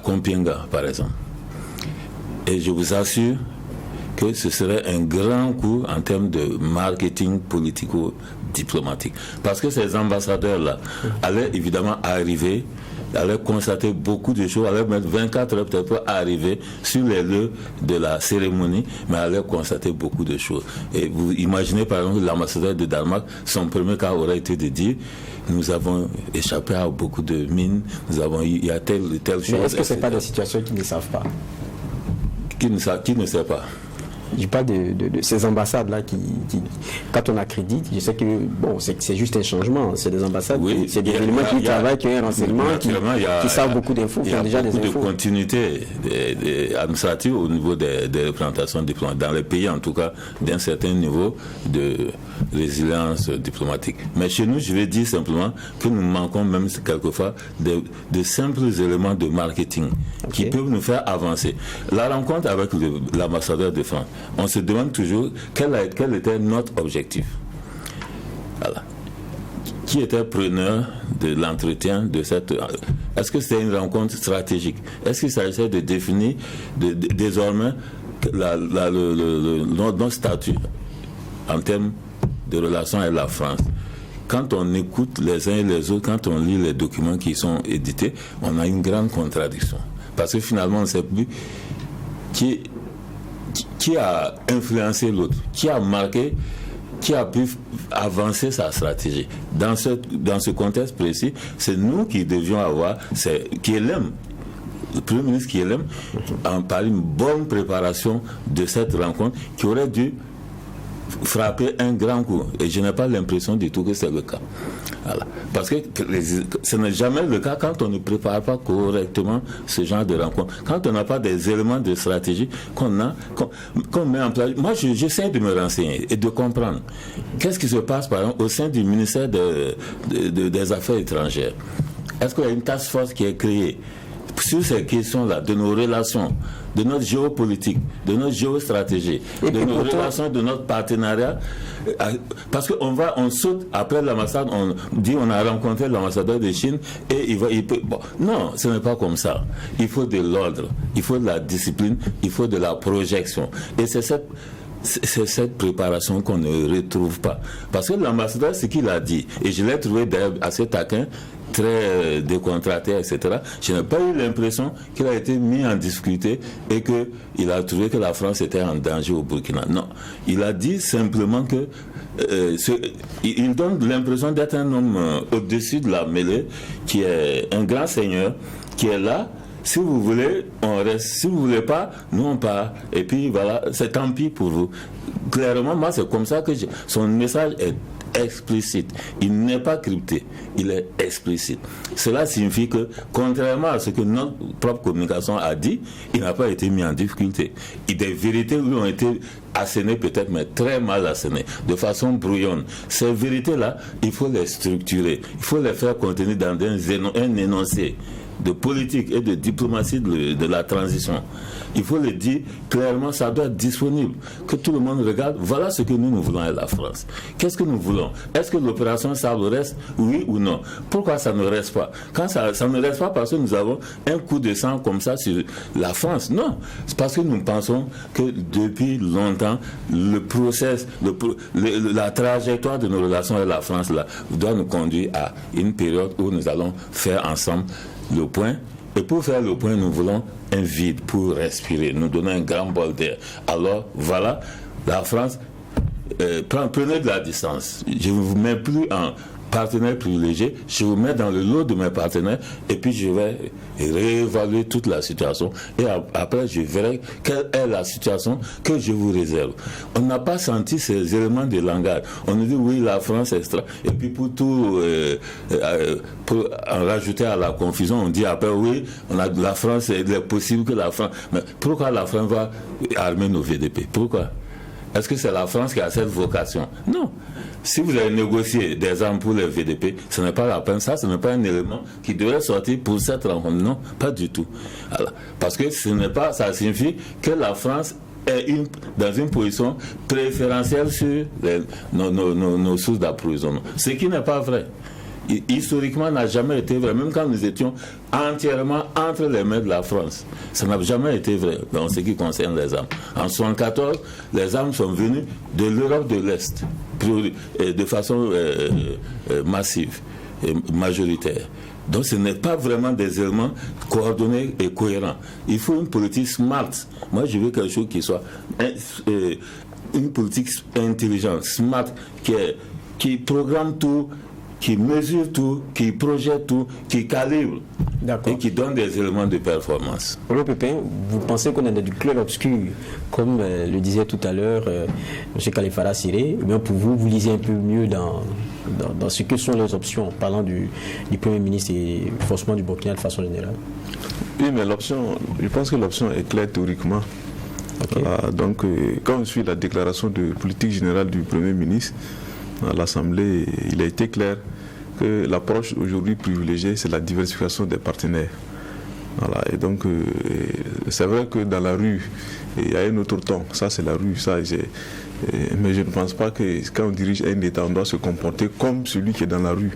Kompienga, par exemple. Et je vous assure que ce serait un grand coup en termes de marketing politico-diplomatique. Parce que ces ambassadeurs-là allaient évidemment arriver, allaient constater beaucoup de choses, allaient mettre 24 heures peut-être pour arriver sur les lieux de la cérémonie, mais allaient constater beaucoup de choses. Et vous imaginez par exemple l'ambassadeur de Danemark, son premier cas aurait été de dire: nous avons échappé à beaucoup de mines, il y a telle chose. Mais est-ce que ce n'est pas des situations qu'ils ne savent pas? Qui ne sait pas? Je parle de ces ambassades-là qui, quand on accrédite, je sais que bon, c'est juste un changement. C'est des ambassades, oui, c'est des éléments qui travaillent, qui ont un renseignement, qui savent beaucoup d'infos, qui ont déjà des infos. Il y a beaucoup de continuité administrative au niveau des représentations diplomatiques, dans les pays en tout cas, d'un certain niveau de résilience diplomatique. Mais chez nous, je vais dire simplement que nous manquons même quelquefois de simples éléments de marketing qui peuvent nous faire avancer. La rencontre avec l'ambassadeur de France, on se demande toujours quel était notre objectif. Voilà. Qui était preneur de l'entretien de cette... Est-ce que c'était une rencontre stratégique? Est-ce qu'il s'agissait de définir désormais notre statut en termes de relations avec la France? Quand on écoute les uns et les autres, quand on lit les documents qui sont édités, on a une grande contradiction. Parce que finalement, on ne sait plus qui a influencé l'autre, qui a marqué, qui a pu avancer sa stratégie. Dans ce contexte précis, c'est nous qui devions avoir, c'est KLM, le Premier ministre KLM, par une bonne préparation de cette rencontre qui aurait dû frapper un grand coup. Et je n'ai pas l'impression du tout que c'est le cas. Voilà. Parce que ce n'est jamais le cas quand on ne prépare pas correctement ce genre de rencontre. Quand on n'a pas des éléments de stratégie qu'on met en place. Moi, j'essaie de me renseigner et de comprendre qu'est-ce qui se passe, par exemple, au sein du ministère des Affaires étrangères. Est-ce qu'il y a une task force qui est créée sur ces questions-là, de nos relations, de notre géopolitique, de notre géostratégie, de nos relations, de notre partenariat? Parce qu'on saute après l'ambassade, on dit on a rencontré l'ambassadeur de Chine et il peut. Bon, non, ce n'est pas comme ça. Il faut de l'ordre, il faut de la discipline, il faut de la projection. Et c'est cette préparation qu'on ne retrouve pas. Parce que l'ambassadeur, ce qu'il a dit, et je l'ai trouvé d'ailleurs assez taquin, très décontracté, etc. Je n'ai pas eu l'impression qu'il a été mis en difficulté et qu'il a trouvé que la France était en danger au Burkina. Non, il a dit simplement que il donne l'impression d'être un homme au-dessus de la mêlée, qui est un grand seigneur, qui est là. Si vous voulez, on reste. Si vous voulez pas, nous on part. Et puis voilà, c'est tant pis pour vous. Clairement, moi c'est comme ça que son message est explicite. Il n'est pas crypté, il est explicite. Cela signifie que, contrairement à ce que notre propre communication a dit, il n'a pas été mis en difficulté. Des vérités lui ont été assénées peut-être, mais très mal assénées, de façon brouillonne. Ces vérités-là, il faut les structurer, il faut les faire contenir dans un énoncé de politique et de diplomatie de la transition. Il faut le dire clairement, ça doit être disponible, que tout le monde regarde. Voilà ce que nous voulons à la France. Qu'est-ce que nous voulons? Est-ce que l'opération Sable reste, oui ou non? Pourquoi ça ne reste pas? Quand ça ne reste pas parce que nous avons un coup de sang comme ça sur la France. Non, c'est parce que nous pensons que depuis longtemps, le process, la trajectoire de nos relations avec la France là, doit nous conduire à une période où nous allons faire ensemble le point. Et pour faire le point, nous voulons un vide pour respirer, nous donner un grand bol d'air. Alors voilà, la France, prenez de la distance. Je ne vous mets plus en partenaire privilégié, je vous mets dans le lot de mes partenaires et puis je vais réévaluer toute la situation et après je verrai quelle est la situation que je vous réserve. On n'a pas senti ces éléments de langage. On nous dit oui, la France extra, et puis pour tout pour en rajouter à la confusion, on dit après oui, la France, il est possible que la France, mais pourquoi la France va armer nos VDP? Pourquoi? Est-ce que c'est la France qui a cette vocation? Non. Si vous avez négocié des armes pour les VDP, ce n'est pas la peine. Ça, ce n'est pas un élément qui devrait sortir pour cette rencontre. Non, pas du tout. Alors, parce que ça signifie que la France est dans une position préférentielle sur nos sources d'approvisionnement. Ce qui n'est pas vrai. Historiquement, n'a jamais été vrai, même quand nous étions entièrement entre les mains de la France. Ça n'a jamais été vrai dans ce qui concerne les armes. En 1974, les armes sont venues de l'Europe de l'Est, de façon massive et majoritaire. Donc ce n'est pas vraiment des éléments coordonnés et cohérents. Il faut une politique smart. Moi, je veux quelque chose qui soit une politique intelligente, smart, qui programme tout, qui mesure tout, qui projette tout, qui calibre et qui donne des éléments de performance. Paulo Pépin, vous pensez qu'on est dans du clair-obscur, comme le disait tout à l'heure M. Kalifara Siré, ou bien pour vous, vous lisez un peu mieux dans ce que sont les options, parlant du Premier ministre et forcément du Burkina de façon générale? Oui, mais je pense que l'option est claire théoriquement. Okay. Voilà, donc, quand on suit la déclaration de politique générale du Premier ministre, à l'Assemblée, il a été clair que l'approche aujourd'hui privilégiée, c'est la diversification des partenaires. Voilà, et donc, c'est vrai que dans la rue, il y a un autre ton. Ça, c'est la rue. Mais je ne pense pas que quand on dirige un État, on doit se comporter comme celui qui est dans la rue.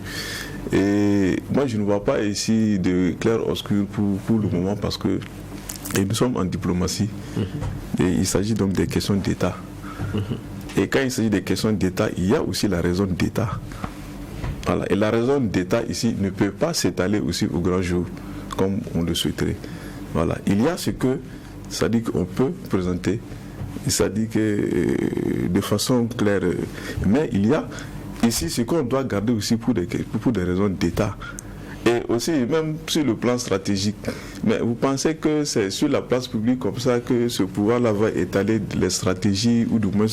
Et moi, je ne vois pas ici de clair-obscur pour le moment parce que nous sommes en diplomatie. Et il s'agit donc des questions d'État. Et quand il s'agit des questions d'État, il y a aussi la raison d'État. Voilà. Et la raison d'État ici ne peut pas s'étaler aussi au grand jour, comme on le souhaiterait. Voilà. Il y a ce que, ça dit qu'on peut présenter, ça dit que de façon claire, mais il y a ici ce qu'on doit garder aussi pour des raisons d'État. Et aussi, même sur le plan stratégique, mais vous pensez que c'est sur la place publique comme ça que ce pouvoir-là va étaler les stratégies ou du moins...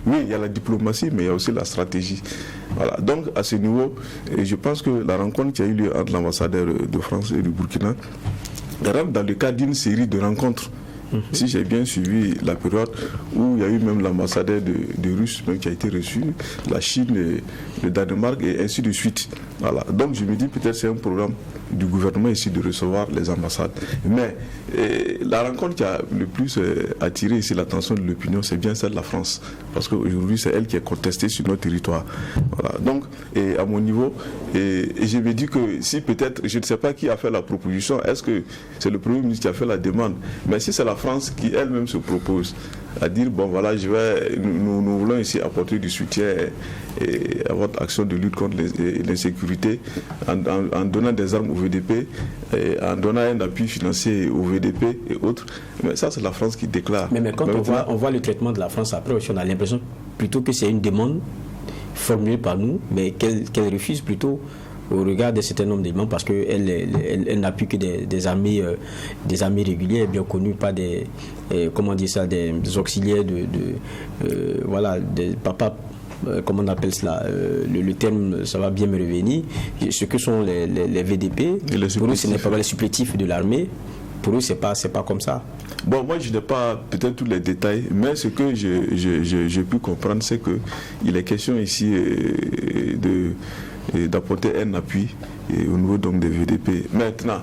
Oui, il y a la diplomatie, mais il y a aussi la stratégie. Voilà. Donc, à ce niveau, je pense que la rencontre qui a eu lieu entre l'ambassadeur de France et du Burkina rentre dans le cadre d'une série de rencontres. Si j'ai bien suivi la période où il y a eu même l'ambassadeur de Russie même qui a été reçu, la Chine, le Danemark et ainsi de suite. Voilà. Donc je me dis peut-être c'est un programme du gouvernement ici de recevoir les ambassades. Mais la rencontre qui a le plus attiré ici l'attention de l'opinion, c'est bien celle de la France. Parce qu'aujourd'hui c'est elle qui est contestée sur notre territoire. Voilà. Donc à mon niveau, et je me dis que si peut-être, je ne sais pas qui a fait la proposition, est-ce que c'est le Premier ministre qui a fait la demande? Mais si c'est la France qui elle-même se propose à dire bon voilà, nous voulons ici apporter du soutien à votre action de lutte contre l'insécurité en donnant des armes au VDP, en donnant un appui financier au VDP et autres. Mais ça c'est la France qui déclare. Mais quand on voit le traitement de la France après, on a l'impression plutôt que c'est une demande formulée par nous, mais qu'elle refuse plutôt au regard de certains nombres d'éléments parce qu'elle n'appuie que des armées régulières bien connues, pas des auxiliaires voilà, des papas, comment on appelle cela, le terme ça va bien me revenir, ce que sont les VDP. Pour eux ce n'est pas les supplétifs de l'armée, pour eux c'est pas comme ça. Bon, moi je n'ai pas peut-être tous les détails, mais ce que j'ai pu comprendre, c'est qu'il est question ici d'apporter un appui au niveau donc des VDP. Maintenant,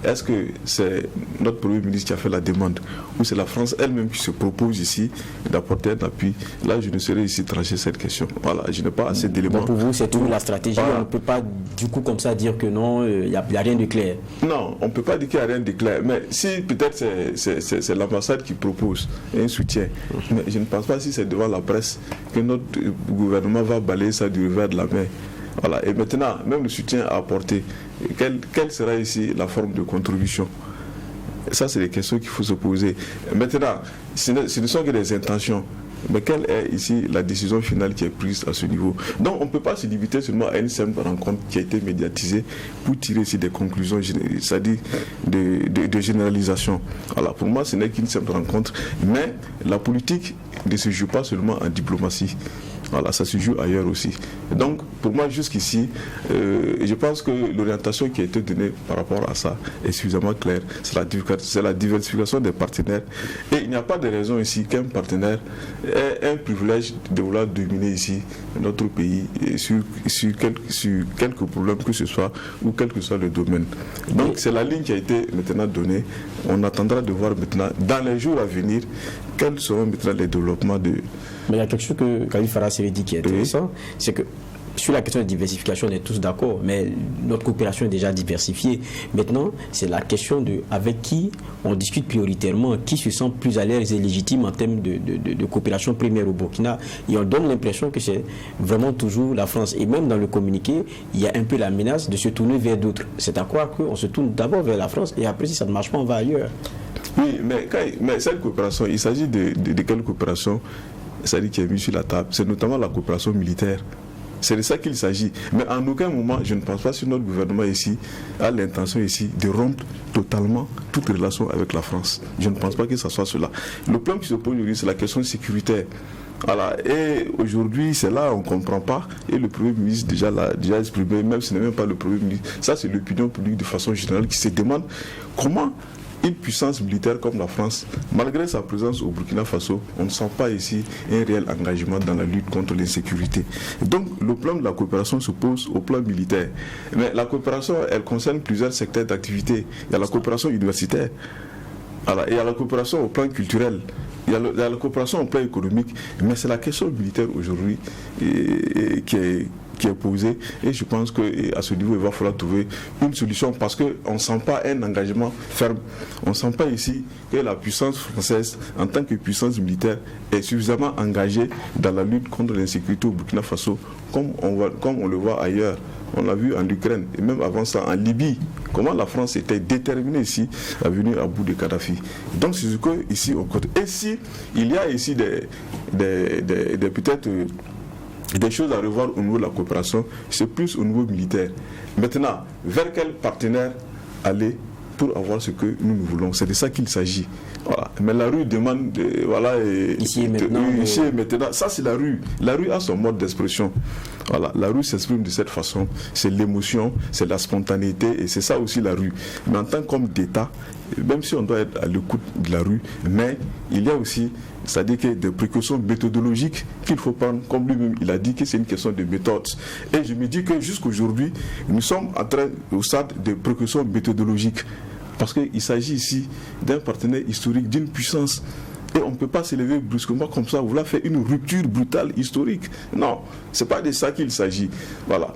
est-ce que c'est notre Premier ministre qui a fait la demande ou c'est la France elle-même qui se propose ici d'apporter un appui? Là, je ne saurais ici trancher cette question. Voilà, je n'ai pas assez d'éléments. Donc pour vous, c'est toujours la stratégie. Voilà. On ne peut pas du coup comme ça dire que non, il n'y a rien de clair. Non, on ne peut pas dire qu'il n'y a rien de clair. Mais si peut-être c'est l'ambassade qui propose un soutien, mais je ne pense pas si c'est devant la presse que notre gouvernement va balayer ça du revers de la main. Voilà. Et maintenant, même le soutien à apporter, quelle sera ici la forme de contribution? Ça, c'est des questions qu'il faut se poser. Maintenant, ce ne sont que des intentions. Mais quelle est ici la décision finale qui est prise à ce niveau? Donc on ne peut pas se limiter seulement à une simple rencontre qui a été médiatisée pour tirer ici des conclusions, c'est-à-dire de généralisation. Alors pour moi, ce n'est qu'une simple rencontre, mais la politique ne se joue pas seulement en diplomatie. Voilà, ça se joue ailleurs aussi. Donc, pour moi, jusqu'ici, je pense que l'orientation qui a été donnée par rapport à ça est suffisamment claire. C'est la diversification des partenaires. Et il n'y a pas de raison ici qu'un partenaire ait un privilège de vouloir dominer ici notre pays sur quelques problèmes que ce soit ou quel que soit le domaine. Donc, c'est la ligne qui a été maintenant donnée. On attendra de voir maintenant, dans les jours à venir, quels seront maintenant les développements de... Mais il y a quelque chose que Khalil Farah s'est dit qui est intéressant, c'est que sur la question de diversification, on est tous d'accord, mais notre coopération est déjà diversifiée. Maintenant, c'est la question de avec qui on discute prioritairement, qui se sent plus à l'aise et légitime en termes de coopération première au Burkina. Et on donne l'impression que c'est vraiment toujours la France. Et même dans le communiqué, il y a un peu la menace de se tourner vers d'autres. C'est à croire qu'on se tourne d'abord vers la France et après, si ça ne marche pas, on va ailleurs. Oui, mais cette coopération, il s'agit de quelle coopération? C'est-à-dire qui est mis sur la table, c'est notamment la coopération militaire. C'est de ça qu'il s'agit. Mais en aucun moment, je ne pense pas que notre gouvernement ici a l'intention ici de rompre totalement toute relation avec la France. Je ne pense pas que ce soit cela. Le problème qui se pose aujourd'hui, c'est la question sécuritaire. Voilà. Et aujourd'hui, c'est là on ne comprend pas. Et le Premier ministre déjà l'a exprimé, même si ce n'est même pas le Premier ministre. Ça, c'est l'opinion publique de façon générale qui se demande comment une puissance militaire comme la France, malgré sa présence au Burkina Faso, on ne sent pas ici un réel engagement dans la lutte contre l'insécurité. Donc le plan de la coopération se pose au plan militaire. Mais la coopération, elle concerne plusieurs secteurs d'activité. Il y a la coopération universitaire, alors, il y a la coopération au plan culturel, il y a la coopération au plan économique, mais c'est la question militaire aujourd'hui qui est posée, et je pense qu'à ce niveau il va falloir trouver une solution parce qu'on ne sent pas un engagement ferme, on ne sent pas ici que la puissance française en tant que puissance militaire est suffisamment engagée dans la lutte contre l'insécurité au Burkina Faso comme on le voit ailleurs. On l'a vu en Ukraine et même avant ça en Libye, comment la France était déterminée ici à venir à bout de Kadhafi. Donc c'est ce que ici on compte. Et si il y a ici des peut-être des choses à revoir au niveau de la coopération, c'est plus au niveau militaire. Maintenant, vers quel partenaire aller pour avoir ce que nous voulons? C'est de ça qu'il s'agit. Voilà. Mais la rue demande, ici et maintenant. Ça, c'est la rue. La rue a son mode d'expression. Voilà. La rue s'exprime de cette façon. C'est l'émotion, c'est la spontanéité, et c'est ça aussi la rue. Mais en tant qu'homme d'État, même si on doit être à l'écoute de la rue, mais il y a aussi, c'est-à-dire que des précautions méthodologiques qu'il faut prendre, comme lui-même il a dit que c'est une question de méthode. Et je me dis que jusqu'aujourd'hui, nous sommes au stade de précautions méthodologiques. Parce qu'il s'agit ici d'un partenaire historique, d'une puissance. Et on ne peut pas s'élever brusquement comme ça, vouloir faire une rupture brutale historique. Non, ce n'est pas de ça qu'il s'agit. Voilà.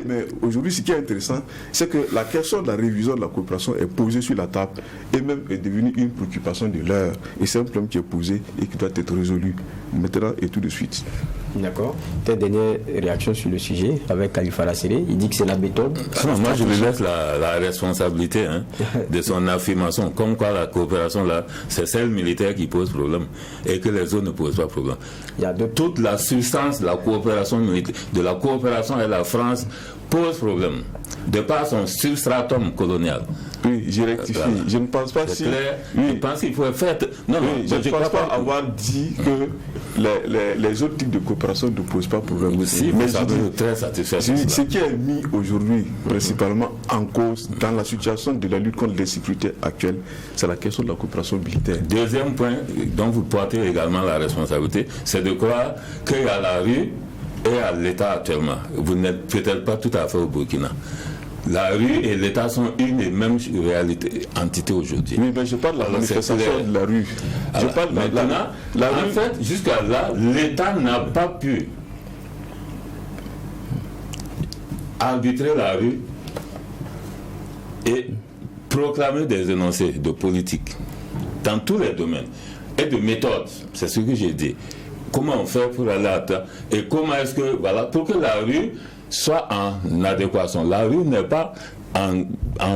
Mais aujourd'hui, ce qui est intéressant, c'est que la question de la révision de la coopération est posée sur la table et même est devenue une préoccupation de l'heure. Et c'est un problème qui est posé et qui doit être résolu maintenant et tout de suite. D'accord. Peut-être dernière réaction sur le sujet avec Khalifa Lasséré. Il dit que c'est la méthode. Moi, je lui laisse la responsabilité de son affirmation. Comme quoi la coopération, là, c'est celle militaire qui pose problème et que les autres ne posent pas problème. Toute la substance de la coopération militaire, de la coopération avec la France pose problème. De par son substratum colonial. Oui, je rectifie. Je ne pense pas si... Je pense qu'il faut faire... Non, je ne pense pas avoir dit que les autres types de coopération ne posent pas problème. Si, mais ça veut très satisfaire. Ce qui est mis aujourd'hui, principalement en cause, dans la situation de la lutte contre l'insécurité actuelle, c'est la question de la coopération militaire. Deuxième point dont vous portez également la responsabilité, c'est de croire qu'il y a la rue et à l'État actuellement. Vous n'êtes peut-être pas tout à fait au Burkina. La rue et l'État sont une et même entité aujourd'hui. Oui, mais je parle de la manifestation de la rue. Je parle maintenant, la rue. En fait, jusqu'à là, l'État n'a pas pu arbitrer la rue et proclamer des énoncés de politique dans tous les domaines et de méthodes. C'est ce que j'ai dit. Comment on fait pour aller à terre et comment est-ce que, voilà, pour que la rue soit en adéquation. La rue n'est pas en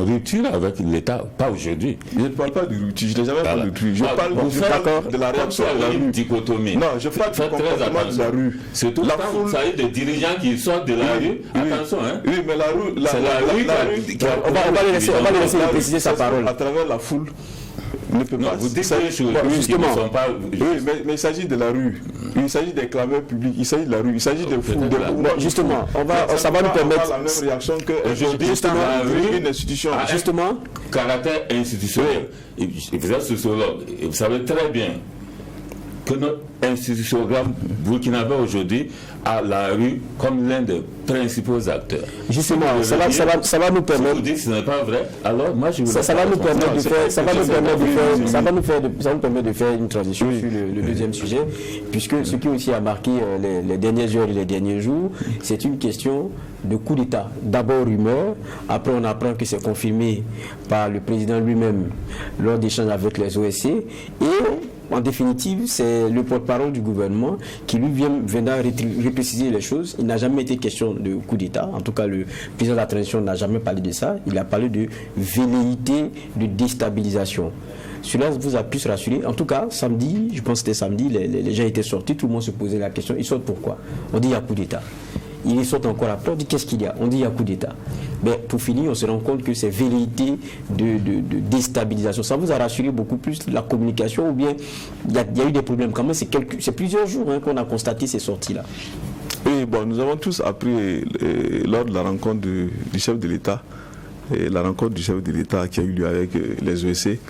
rupture avec l'État, pas aujourd'hui. Je ne parle pas de rupture, je n'ai jamais parlé de rupture. Je parle de la réaction de la rue. Dichotomie. Non, je parle du comportement de la rue. Surtout quand vous savez des dirigeants qui sortent de la rue. Attention, hein. Oui, mais la rue... C'est la rue qui a... On va les laisser préciser sa parole. À travers la foule. Ne peut pas. Vous dites que justement. Oui, mais il s'agit de la rue. Il s'agit des clameurs publics. Il s'agit de la rue. Il s'agit de fous. Justement, ça va nous permettre. La même réaction que justement la rue, une institution. Justement, caractère institutionnel. Vous êtes sociologue et vous savez très bien que notre institution burkinabé aujourd'hui a la rue comme l'un des principaux acteurs. Justement, ça va nous permettre. Si vous dites que ce n'est pas vrai, alors moi je vous ça va nous permettre de faire une transition sur le deuxième sujet, puisque ce qui aussi a marqué les dernières heures et les derniers jours, c'est une question de coup d'État. D'abord rumeur, après on apprend que c'est confirmé par le président lui-même lors d'échanges avec les OSC, et en définitive, c'est le porte-parole du gouvernement qui lui viendra repréciser les choses. Il n'a jamais été question de coup d'État. En tout cas, le président de la transition n'a jamais parlé de ça. Il a parlé de velléité de déstabilisation. Cela vous a pu se rassurer. En tout cas, samedi, je pense que c'était samedi, les gens étaient sortis, tout le monde se posait la question. Ils sortent pourquoi? On dit il y a coup d'État. Ils sortent encore après, on dit qu'est-ce qu'il y a? On dit il y a coup d'État. Mais pour finir, on se rend compte que c'est velléité de déstabilisation. Ça vous a rassuré beaucoup plus la communication ou bien il y a eu des problèmes? Quand même, c'est plusieurs jours qu'on a constaté ces sorties-là. Oui, bon, nous avons tous appris lors de la rencontre du chef de l'État, la rencontre du chef de l'État qui a eu lieu avec les OSC.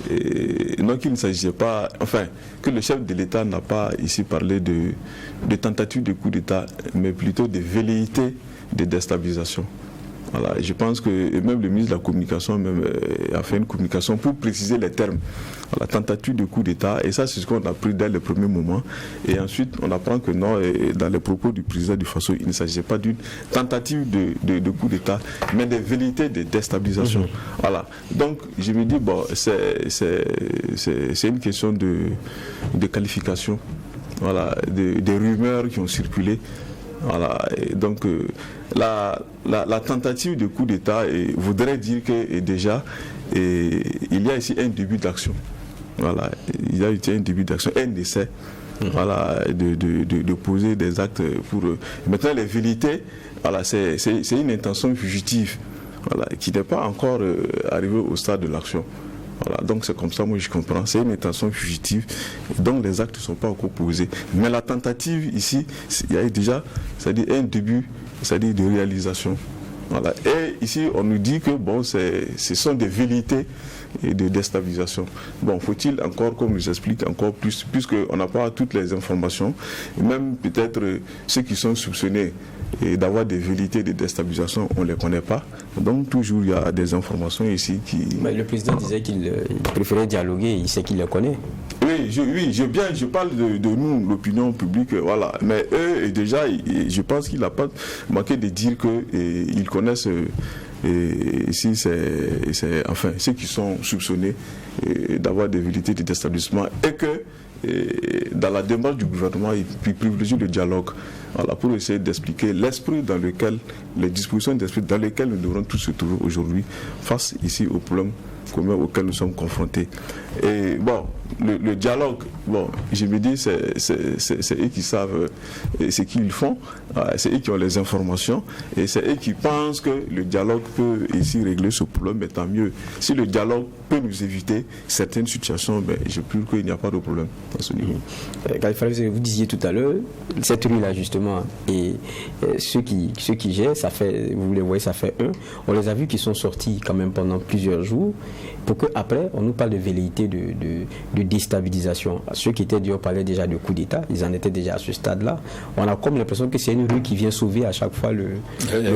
Et non, qu'il ne s'agissait pas, enfin, que le chef de l'État n'a pas ici parlé de tentative de coup d'État, mais plutôt de velléité de déstabilisation. Voilà, je pense que même le ministre de la Communication a fait une communication pour préciser les termes. Voilà, tentative de coup d'État, et ça c'est ce qu'on a pris dès le premier moment. Et ensuite on apprend que non, dans les propos du président du Faso, il ne s'agissait pas d'une tentative de coup d'État, mais de velléité de déstabilisation. Voilà. Donc je me dis, bon, c'est une question de qualification, voilà, des rumeurs qui ont circulé. Voilà, et donc la tentative de coup d'État voudrait dire que déjà il y a ici un début d'action. Voilà, il y a ici un début d'action, un essai. voilà, de poser des actes pour eux. Maintenant, les velléités, voilà, c'est une intention fugitive, voilà, qui n'est pas encore arrivée au stade de l'action. Voilà, donc c'est comme ça, moi je comprends, c'est une intention fugitive, donc les actes ne sont pas encore posés. Mais la tentative ici, il y a déjà, c'est-à-dire un début, c'est-à-dire de réalisation. Voilà. Et ici, on nous dit que bon, ce sont des velléités et de déstabilisation. Bon, faut-il encore, comme nous explique, encore plus, puisqu'on n'a pas toutes les informations, et même peut-être ceux qui sont soupçonnés d'avoir des velléités de déstabilisation, on ne les connaît pas. Donc toujours il y a des informations ici qui... Mais le président disait qu'il préférait dialoguer, il sait qu'il les connaît. Oui, je parle de nous, l'opinion publique, voilà. Mais eux, déjà, je pense qu'il n'a pas manqué de dire qu'ils connaissent... Et ici, c'est enfin ceux qui sont soupçonnés d'avoir des velléités de déstabilisation et que dans la démarche du gouvernement, il privilégie le dialogue, voilà, pour essayer d'expliquer l'esprit dans lequel, les dispositions d'esprit dans lesquelles nous devrons tous se trouver aujourd'hui face ici aux problèmes communs auxquels nous sommes confrontés. Et bon, le dialogue, bon, je me dis, c'est eux qui savent ce qu'ils font, c'est eux qui ont les informations, et c'est eux qui pensent que le dialogue peut ici régler ce problème, mais tant mieux. Si le dialogue peut nous éviter certaines situations, ben, je pense qu'il n'y a pas de problème à ce niveau. Vous disiez tout à l'heure, cette rue-là justement, et ceux qui gèrent, ça fait, vous les voyez, ça fait on les a vus qui sont sortis quand même pendant plusieurs jours, pour qu'après, on nous parle de velléité de déstabilisation. Ceux qui étaient dehors parlaient déjà de coup d'État, ils en étaient déjà à ce stade-là. On a comme l'impression que c'est une rue qui vient sauver à chaque fois le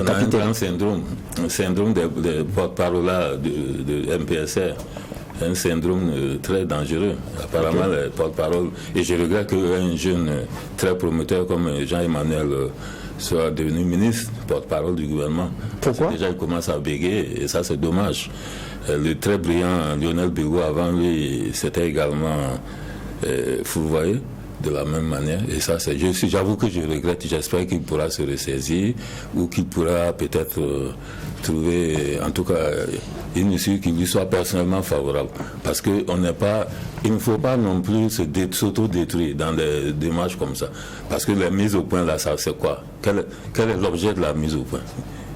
capitaine. Un syndrome des porte-parole de MPSR. Un syndrome très dangereux. Apparemment, les porte-parole. Et je regrette qu'un jeune très prometteur comme Jean-Emmanuel soit devenu ministre, porte-parole du gouvernement. Pourquoi ? Déjà, il commence à bégayer et ça, c'est dommage. Le très brillant Lionel Bigot, avant lui, c'était également fourvoyé de la même manière. Et ça, j'avoue que je regrette. J'espère qu'il pourra se ressaisir ou qu'il pourra peut-être trouver, en tout cas, une issue qui lui soit personnellement favorable. Parce qu'il ne faut pas non plus s'auto-détruire dans des démarches comme ça. Parce que la mise au point, là, ça, c'est quoi ? Quel est l'objet de la mise au point ?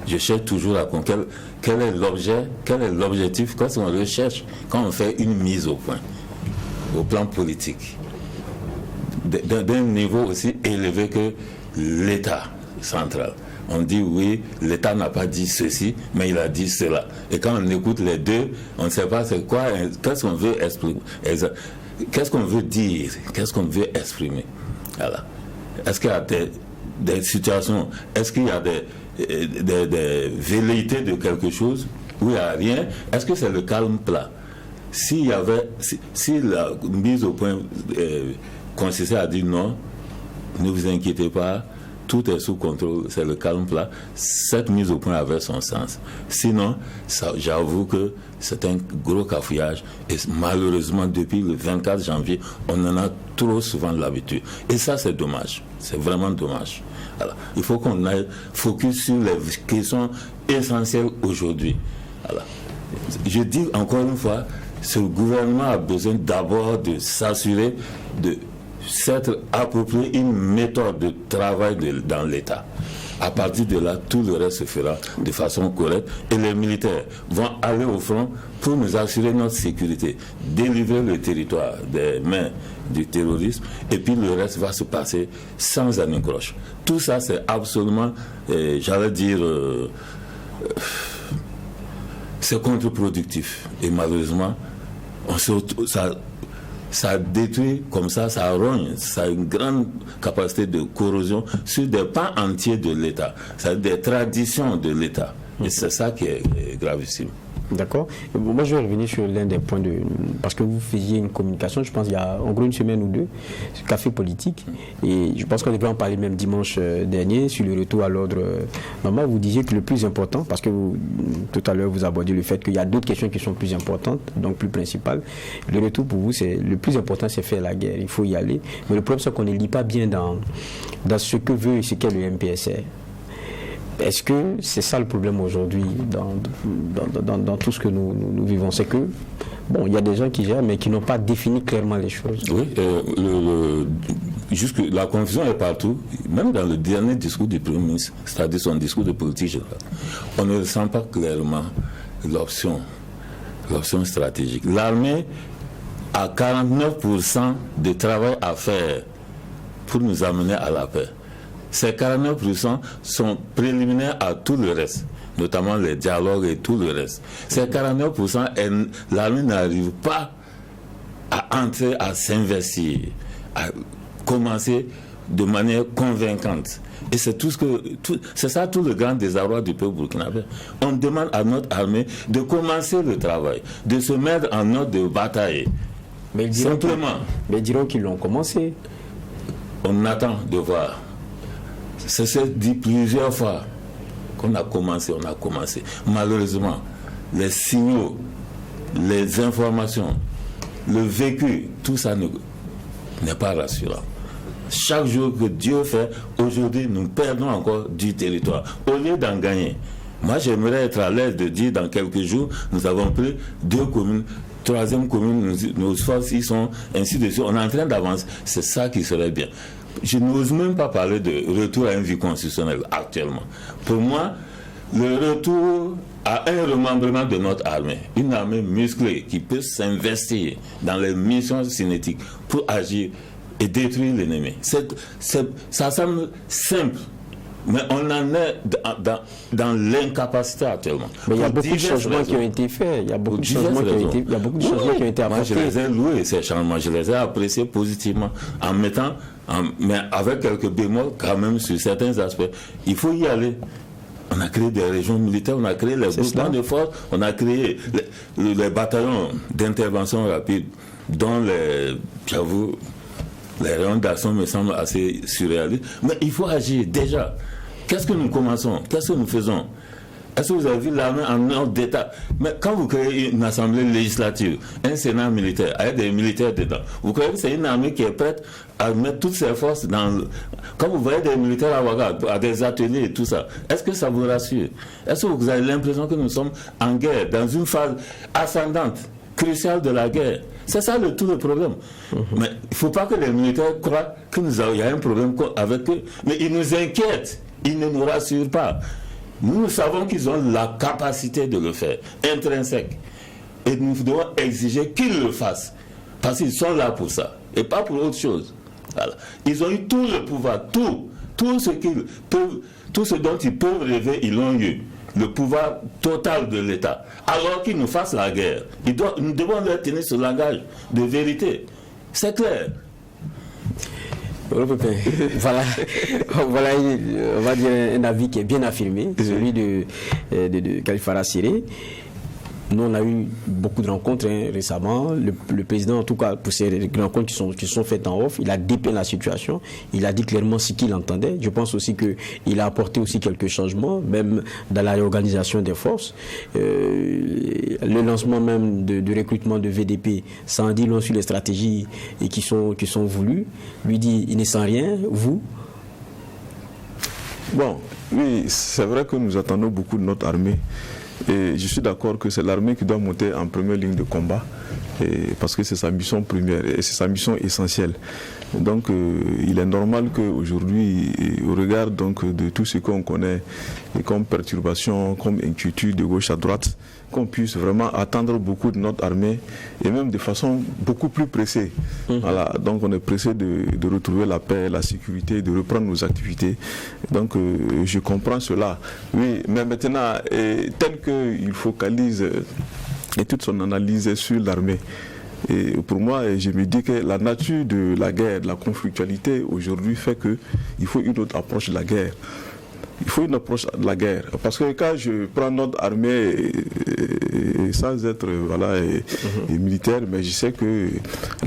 Je cherche toujours à comprendre quel est l'objet, quel est l'objectif, qu'est-ce qu'on recherche quand on fait une mise au point, au plan politique, d'un niveau aussi élevé que l'État central. On dit oui, l'État n'a pas dit ceci, mais il a dit cela. Et quand on écoute les deux, on ne sait pas c'est quoi, qu'est-ce qu'on veut exprimer, qu'est-ce qu'on veut dire, qu'est-ce qu'on veut exprimer. Voilà. Est-ce qu'il y a des situations, est-ce qu'il y a des velléités de quelque chose où il n'y a rien? Est-ce que c'est le calme plat? Si la mise au point consistait à dire non, ne vous inquiétez pas, tout est sous contrôle, c'est le calme plat, cette mise au point avait son sens. Sinon, j'avoue que c'est un gros cafouillage et malheureusement depuis le 24 janvier, on en a trop souvent l'habitude. Et ça, c'est dommage, c'est vraiment dommage. Alors, il faut qu'on aille focus sur les questions essentielles aujourd'hui. Alors, je dis encore une fois, ce gouvernement a besoin d'abord de s'assurer de s'être approprié une méthode de travail dans l'État. À partir de là, tout le reste se fera de façon correcte et les militaires vont aller au front pour nous assurer notre sécurité, délivrer le territoire des mains du terrorisme et puis le reste va se passer sans anicroche. Tout ça, c'est absolument, j'allais dire, c'est contre-productif et malheureusement, ça détruit comme ça rogne, ça a une grande capacité de corrosion sur des pans entiers de l'État, c'est-à-dire des traditions de l'État. Et c'est ça qui est gravissime. D'accord. Moi, je vais revenir sur l'un des points parce que vous faisiez une communication, je pense, il y a en gros une semaine ou deux, sur Café Politique. Et je pense qu'on devait en parler même dimanche dernier, sur le retour à l'ordre normal. Vous disiez que le plus important, parce que tout à l'heure, vous abordez le fait qu'il y a d'autres questions qui sont plus importantes, donc plus principales. Le retour pour vous, le plus important, c'est faire la guerre. Il faut y aller. Mais le problème, c'est qu'on ne lit pas bien dans ce que veut et ce qu'est le MPSR. Est-ce que c'est ça le problème aujourd'hui dans tout ce que nous vivons? C'est que, bon, il y a des gens qui gèrent, mais qui n'ont pas défini clairement les choses. Oui, la confusion est partout, même dans le dernier discours du Premier ministre, c'est-à-dire son discours de politique générale. On ne ressent pas clairement l'option stratégique. L'armée a 49% de travail à faire pour nous amener à la paix. Ces 49% sont préliminaires à tout le reste, notamment les dialogues et tout le reste. Ces 49%, l'armée n'arrive pas à entrer, à s'investir, à commencer de manière convaincante. Et c'est c'est ça tout le grand désarroi du peuple burkinabé. On demande à notre armée de commencer le travail, de se mettre en ordre de bataille. Mais ils diront qu'ils l'ont commencé. On attend de voir. C'est ce dit plusieurs fois qu'on a commencé, Malheureusement, les signaux, les informations, le vécu, tout ça n'est pas rassurant. Chaque jour que Dieu fait, aujourd'hui, nous perdons encore du territoire. Au lieu d'en gagner, moi j'aimerais être à l'aise de dire dans quelques jours, nous avons pris 2 communes, 3e commune, nos forces y sont, ainsi de suite. On est en train d'avancer. C'est ça qui serait bien. Je n'ose même pas parler de retour à une vie constitutionnelle actuellement. Pour moi, le retour à un remembrement de notre armée, une armée musclée qui peut s'investir dans les missions cinétiques pour agir et détruire l'ennemi. Ça semble simple, mais on en est dans l'incapacité actuellement. Mais il y a beaucoup de changements qui ont été faits. Il y a beaucoup de changements qui ont été apportés. Moi, je les ai loués, ces changements. Je les ai appréciés positivement mais avec quelques bémols quand même sur certains aspects. Il faut y aller. On a créé des régions militaires, on a créé les groupements de force, on a créé les bataillons d'intervention rapide, dont j'avoue, les rayons d'action me semblent assez surréalistes. Mais il faut agir déjà. Qu'est-ce que nous commençons? Qu'est-ce que nous faisons? Est-ce que vous avez vu l'armée en ordre d'État? Mais quand vous créez une assemblée législative, un sénat militaire, avec des militaires dedans, vous croyez que c'est une armée qui est prête à mettre toutes ses forces dans... Quand vous voyez des militaires à Ouaga, à des ateliers et tout ça, est-ce que ça vous rassure? Est-ce que vous avez l'impression que nous sommes en guerre, dans une phase ascendante, cruciale de la guerre? C'est ça tout le problème. Mais il ne faut pas que les militaires croient qu'il y a un problème avec eux. Mais ils nous inquiètent, ils ne nous rassurent pas. Nous savons qu'ils ont la capacité de le faire, intrinsèque. Et nous devons exiger qu'ils le fassent. Parce qu'ils sont là pour ça, et pas pour autre chose. Voilà. Ils ont eu tout le pouvoir, tout ce dont ils peuvent rêver, ils l'ont eu. Le pouvoir total de l'État. Alors qu'ils nous fassent la guerre, nous devons leur tenir ce langage de vérité. C'est clair. Voilà, on va dire un avis qui est bien affirmé, celui de Khalifara Siré. Nous, on a eu beaucoup de rencontres récemment. Le président, en tout cas, pour ces rencontres qui sont faites en off, il a dépeint la situation. Il a dit clairement ce qu'il entendait. Je pense aussi qu'il a apporté aussi quelques changements, même dans la réorganisation des forces. Le lancement même de recrutement de VDP, ça en dit long sur les stratégies qui sont voulues. Lui dit, il ne sent rien. Vous? Bon, oui, c'est vrai que nous attendons beaucoup de notre armée. Et je suis d'accord que c'est l'armée qui doit monter en première ligne de combat, parce que c'est sa mission première et c'est sa mission essentielle. Donc il est normal qu'aujourd'hui, au regard donc, de tout ce qu'on connaît comme perturbation, comme inquiétude de gauche à droite, qu'on puisse vraiment attendre beaucoup de notre armée et même de façon beaucoup plus pressée. Voilà, donc on est pressé de retrouver la paix, la sécurité, de reprendre nos activités. Donc je comprends cela. Oui, mais maintenant, tel qu'il focalise et toute son analyse sur l'armée, et pour moi, je me dis que la nature de la guerre, de la conflictualité aujourd'hui fait qu'il faut une autre approche de la guerre. Il faut une approche de la guerre. Parce que quand je prends notre armée, sans être militaire, mais je sais que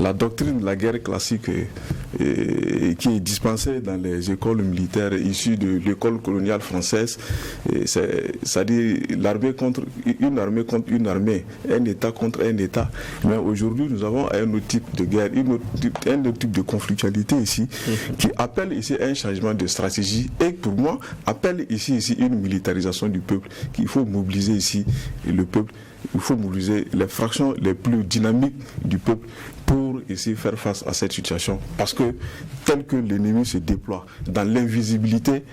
la doctrine de la guerre classique qui est dispensée dans les écoles militaires issues de l'école coloniale française, c'est-à-dire l'armée contre une armée, un État contre un État. Mais aujourd'hui, nous avons un autre type de guerre, un autre type de conflictualité ici, qui appelle ici un changement de stratégie et pour moi, appelle ici une militarisation du peuple, qu'il faut mobiliser ici le peuple, il faut mobiliser les fractions les plus dynamiques du peuple pour ici faire face à cette situation. Parce que tel que l'ennemi se déploie dans l'invisibilité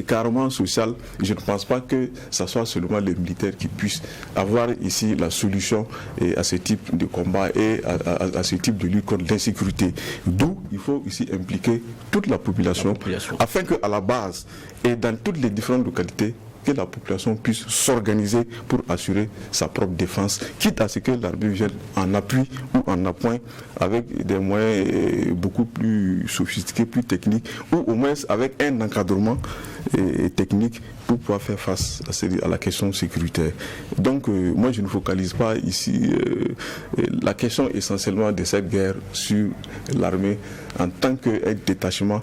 carrément sociale, je ne pense pas que ce soit seulement les militaires qui puissent avoir ici la solution à ce type de combat et à ce type de lutte contre l'insécurité. D'où il faut ici impliquer toute la population. Afin qu'à la base et dans toutes les différentes localités, que la population puisse s'organiser pour assurer sa propre défense, quitte à ce que l'armée vienne en appui ou en appoint avec des moyens beaucoup plus sophistiqués, plus techniques, ou au moins avec un encadrement technique pour pouvoir faire face à la question sécuritaire. Donc moi je ne focalise pas ici la question essentiellement de cette guerre sur l'armée en tant qu'un détachement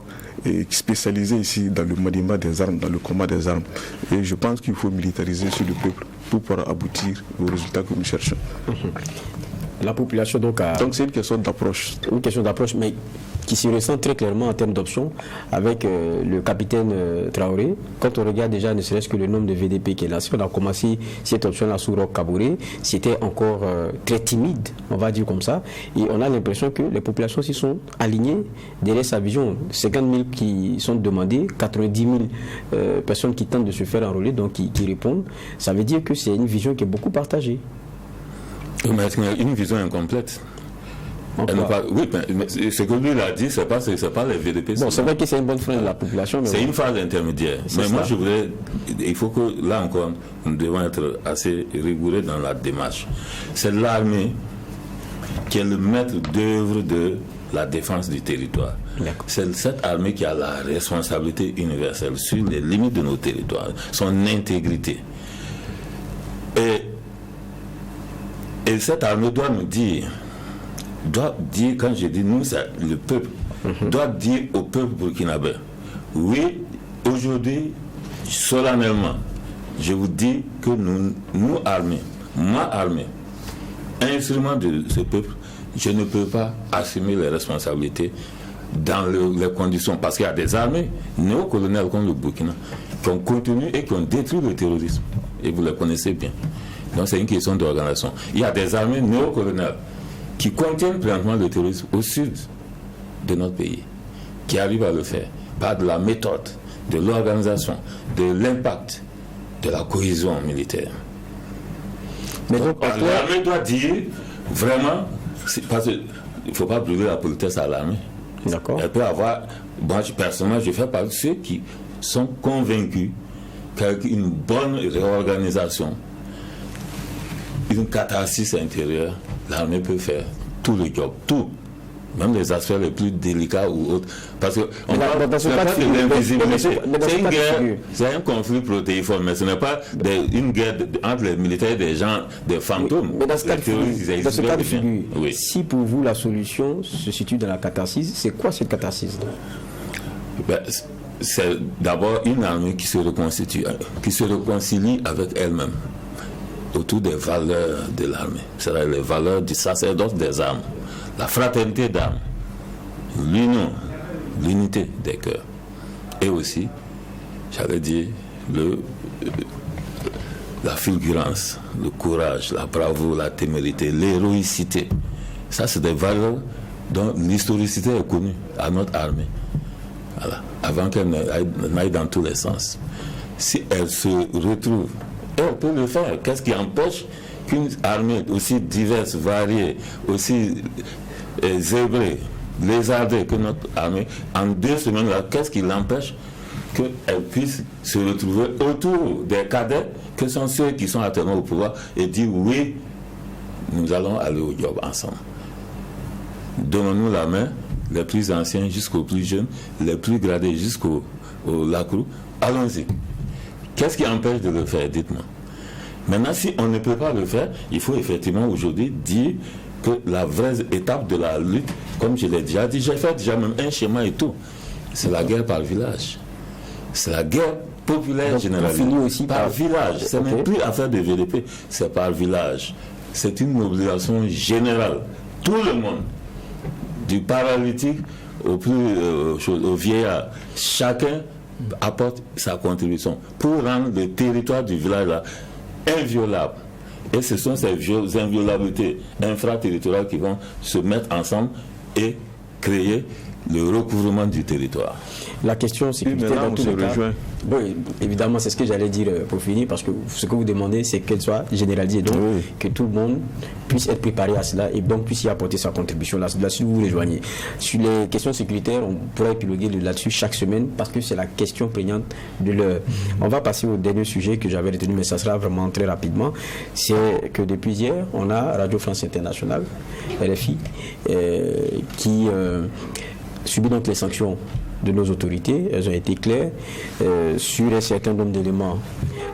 spécialisé ici dans le maniement des armes, dans le combat des armes. Et je pense qu'il faut militariser sur le peuple pour pouvoir aboutir aux résultats que nous cherchons. La population donc c'est une question d'approche. Une question d'approche, mais qui se ressent très clairement en termes d'options avec le capitaine Traoré. Quand on regarde déjà ne serait-ce que le nombre de VDP qui est là, si on a commencé cette option-là sous Roch Kaboré, c'était encore très timide, on va dire comme ça, et on a l'impression que les populations s'y sont alignées derrière sa vision. 50 000 qui sont demandés, 90 000 personnes qui tentent de se faire enrôler, donc qui répondent. Ça veut dire que c'est une vision qui est beaucoup partagée. Mais une vision incomplète. Oui, mais ce que lui a dit, c'est pas les VDP. Bon, c'est vrai que c'est une bonne freine de la population. C'est une phase intermédiaire. Mais moi, il faut que, là encore, nous devons être assez rigoureux dans la démarche. C'est l'armée qui est le maître d'œuvre de la défense du territoire. C'est cette armée qui a la responsabilité universelle sur les limites de nos territoires, son intégrité. Et cette armée doit dire, quand je dis nous, c'est le peuple, doit dire au peuple burkinabé, oui, aujourd'hui, solennellement, je vous dis que nous armés, ma armée, instrument de ce peuple, je ne peux pas assumer les responsabilités dans les conditions, parce qu'il y a des armées néocoloniales comme le Burkina qui ont contenu et qui ont détruit le terrorisme, et vous les connaissez bien. Donc c'est une question d'organisation. Il y a des armées néocoloniales qui contiennent présentement le terrorisme au sud de notre pays, qui arrivent à le faire par de la méthode, de l'organisation, de l'impact, de la cohésion militaire. Mais donc l'armée doit dire vraiment, parce qu'il ne faut pas brûler la politesse à l'armée. D'accord. Elle peut avoir, moi personnellement je fais partie de ceux qui sont convaincus qu'avec une bonne réorganisation, une catharsis intérieure, l'armée peut faire tout le job, tout, même les aspects les plus délicats ou autres. Parce que on parle de l'invisibilité. C'est une guerre, c'est un conflit protéiforme, mais ce n'est pas une guerre entre les militaires, des gens, des fantômes. Mais dans ce cas de figure, si pour vous la solution se situe dans la catharsis, c'est quoi cette catharsis? C'est d'abord une armée qui se reconstitue, qui se réconcilie avec elle-même autour des valeurs de l'armée, c'est-à-dire les valeurs du sacerdoce des armes, la fraternité d'armes, l'union, l'unité des cœurs, et aussi, j'allais dire, la fulgurance, le courage, la bravoure, la témérité, l'héroïcité. Ça, c'est des valeurs dont l'historicité est connue à notre armée. Voilà. Avant qu'elle n'aille dans tous les sens. Si elle se retrouve, on peut le faire. Qu'est-ce qui empêche qu'une armée aussi diverse, variée, aussi zébrée, lézardée que notre armée, en 2 semaines, qu'est-ce qui l'empêche qu'elle puisse se retrouver autour des cadets, que sont ceux qui sont actuellement au pouvoir, et dire oui, nous allons aller au job ensemble. Donnons-nous la main, les plus anciens jusqu'aux plus jeunes, les plus gradés jusqu'au lacrou. Allons-y. Qu'est-ce qui empêche de le faire? Dites-moi. Maintenant, si on ne peut pas le faire, il faut effectivement aujourd'hui dire que la vraie étape de la lutte, comme je l'ai déjà dit, j'ai fait déjà même un schéma et tout, c'est la guerre par village. C'est la guerre populaire généralisée. Aussi par village. Ce n'est plus affaire de VDP, c'est par village. C'est une mobilisation générale. Tout le monde, du paralytique au vieillard, chacun apporte sa contribution pour rendre le territoire du village là inviolable. Et ce sont ces inviolabilités infraterritoriales qui vont se mettre ensemble et créer le recouvrement du territoire. La question sécuritaire dans tous les cas. Oui, évidemment, c'est ce que j'allais dire pour finir, parce que ce que vous demandez, c'est qu'elle soit généralisée, donc que tout le monde puisse être préparé à cela et donc puisse y apporter sa contribution. Là-dessus, vous rejoignez. Sur les questions sécuritaires, on pourrait épiloguer là-dessus chaque semaine, parce que c'est la question prégnante de l'heure. On va passer au dernier sujet que j'avais retenu, mais ça sera vraiment très rapidement. C'est que depuis hier, on a Radio France Internationale, RFI, qui subit donc les sanctions de nos autorités. Elles ont été claires sur un certain nombre d'éléments.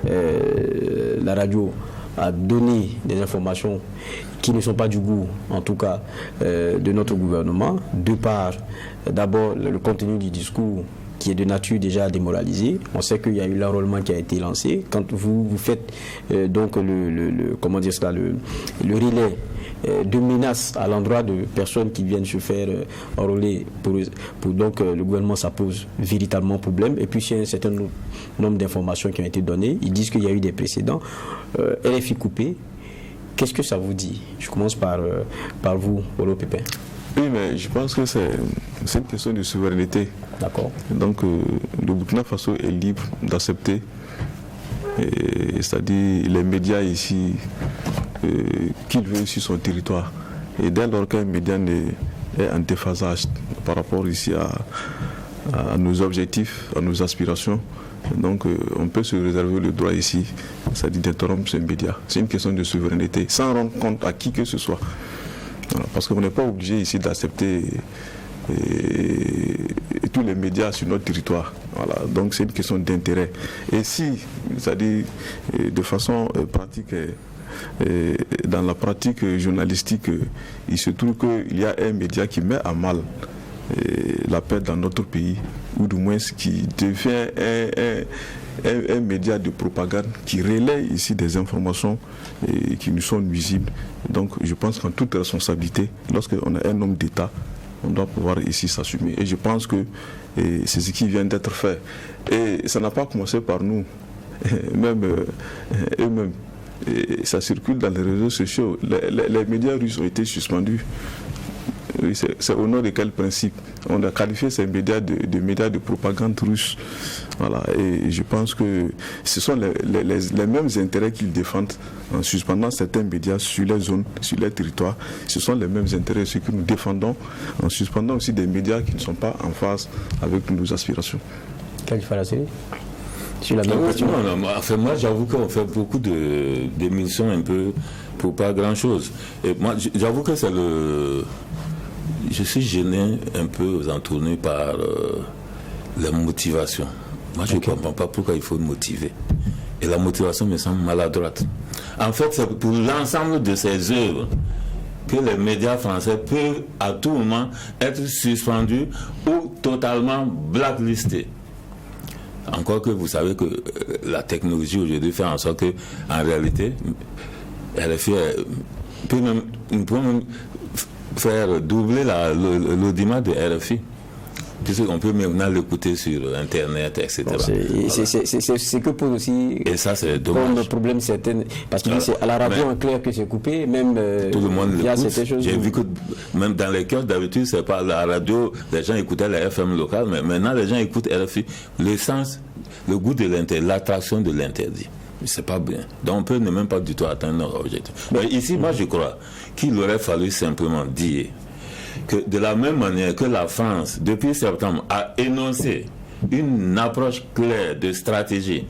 La radio a donné des informations qui ne sont pas du goût, en tout cas, de notre gouvernement, de par d'abord le contenu du discours qui est de nature déjà démoralisée. On sait qu'il y a eu l'enrôlement qui a été lancé. Quand vous faites donc le relais de menaces à l'endroit de personnes qui viennent se faire enrôler, donc le gouvernement, ça pose véritablement problème. Et puis il y a un certain nombre d'informations qui ont été données. Ils disent qu'il y a eu des précédents. RFI coupé. Qu'est-ce que ça vous dit? Je commence par vous, Olo Pépin. Oui, mais je pense que c'est une question de souveraineté. D'accord. Donc le Burkina Faso est libre d'accepter, c'est-à-dire les médias ici, qu'il veut sur son territoire. Et dès lors qu'un média est en déphasage par rapport ici à nos objectifs, à nos aspirations, donc on peut se réserver le droit ici, c'est-à-dire d'interrompre ces médias. C'est une question de souveraineté, sans rendre compte à qui que ce soit. Voilà, parce qu'on n'est pas obligé ici d'accepter et tous les médias sur notre territoire. Voilà, donc c'est une question d'intérêt. Et si, c'est-à-dire de façon pratique, dans la pratique journalistique, il se trouve qu'il y a un média qui met à mal la paix dans notre pays, ou du moins qui devient un média de propagande qui relaie ici des informations qui nous sont nuisibles. Donc je pense qu'en toute responsabilité, lorsqu'on a un homme d'État, on doit pouvoir ici s'assumer. Et je pense que c'est ce qui vient d'être fait. Et ça n'a pas commencé par nous, même eux-mêmes. Et ça circule dans les réseaux sociaux. Les médias russes ont été suspendus. C'est au nom de quel principe? On a qualifié ces médias de médias de propagande russe. Voilà. Et je pense que ce sont les mêmes intérêts qu'ils défendent en suspendant certains médias sur les zones, sur les territoires. Ce sont les mêmes intérêts ceux que nous défendons en suspendant aussi des médias qui ne sont pas en phase avec nos aspirations. Sur la même question. Enfin, moi, j'avoue qu'on fait beaucoup d'émissions un peu pour pas grand-chose. Et moi, j'avoue que c'est je suis gêné un peu aux entournés par la motivation. Moi, je ne comprends pas pourquoi il faut motiver. Et la motivation me semble maladroite. En fait, c'est pour l'ensemble de ces œuvres que les médias français peuvent à tout moment être suspendus ou totalement blacklistés. Encore que vous savez que la technologie aujourd'hui fait en sorte qu'en réalité, RFI peut même faire doubler l'audimat de RFI. Puisqu'on peut maintenant l'écouter sur Internet, etc. C'est que pour aussi. Et ça, c'est dommage. Le problème certain. Parce que c'est à la radio en clair que c'est coupé, même. Tout le monde l'écoute. J'ai vu que même dans les kiosques, d'habitude, c'est pas la radio, les gens écoutaient la FM locale, mais maintenant, les gens écoutent RFI. Le goût de l'interdit, l'attraction de l'interdit. C'est pas bien. Donc, on peut ne même pas du tout atteindre notre objectif. Mais ici, moi, je crois qu'il aurait fallu simplement dire que de la même manière que la France, depuis septembre, a énoncé une approche claire de stratégie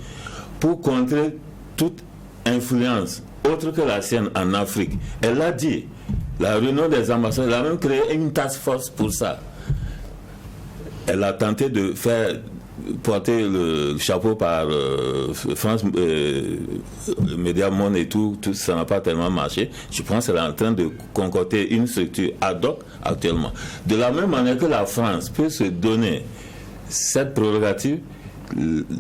pour contrer toute influence autre que la sienne en Afrique. Elle l'a dit. La réunion des ambassadeurs, elle a même créé une task force pour ça. Elle a tenté de faire porter le chapeau par France, le Média Monde et tout, ça n'a pas tellement marché. Je pense qu'elle est en train de concocter une structure ad hoc actuellement. De la même manière que la France peut se donner cette prérogative,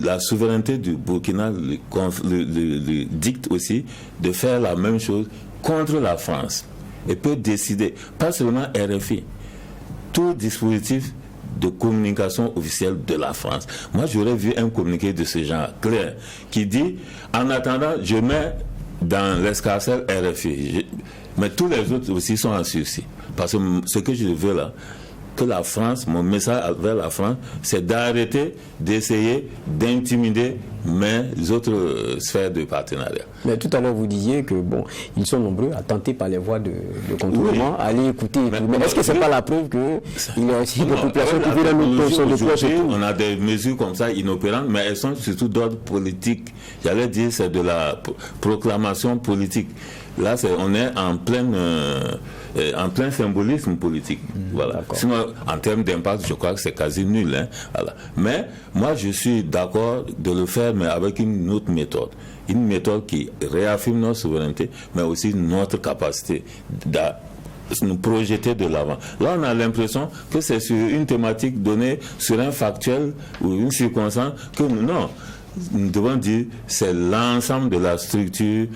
la souveraineté du Burkina le dicte aussi de faire la même chose contre la France et peut décider, pas seulement RFI, tout dispositif de communication officielle de la France. Moi, j'aurais vu un communiqué de ce genre clair qui dit, en attendant, je mets dans l'escarcelle RFI. Mais tous les autres aussi sont en sursis. Parce que ce que je veux là, que la France, mon message vers la France, c'est d'arrêter d'essayer d'intimider mes autres sphères de partenariat. Mais tout à l'heure, vous disiez que bon, ils sont nombreux à tenter par les voies de contournement, à aller écouter. Mais est-ce que ce n'est pas la preuve qu'il y a aussi des populations qui viennent à nous poser de cloche? On a des mesures comme ça inopérantes, mais elles sont surtout d'ordre politique. J'allais dire c'est de la proclamation politique. Là, on est en plein symbolisme politique. Voilà. Sinon, en termes d'impact, je crois que c'est quasi nul. Hein. Voilà. Mais moi, je suis d'accord de le faire, mais avec une autre méthode. Une méthode qui réaffirme notre souveraineté, mais aussi notre capacité de nous projeter de l'avant. Là, on a l'impression que c'est sur une thématique donnée, sur un factuel ou une circonstance, que non. Nous devons dire c'est l'ensemble de la structure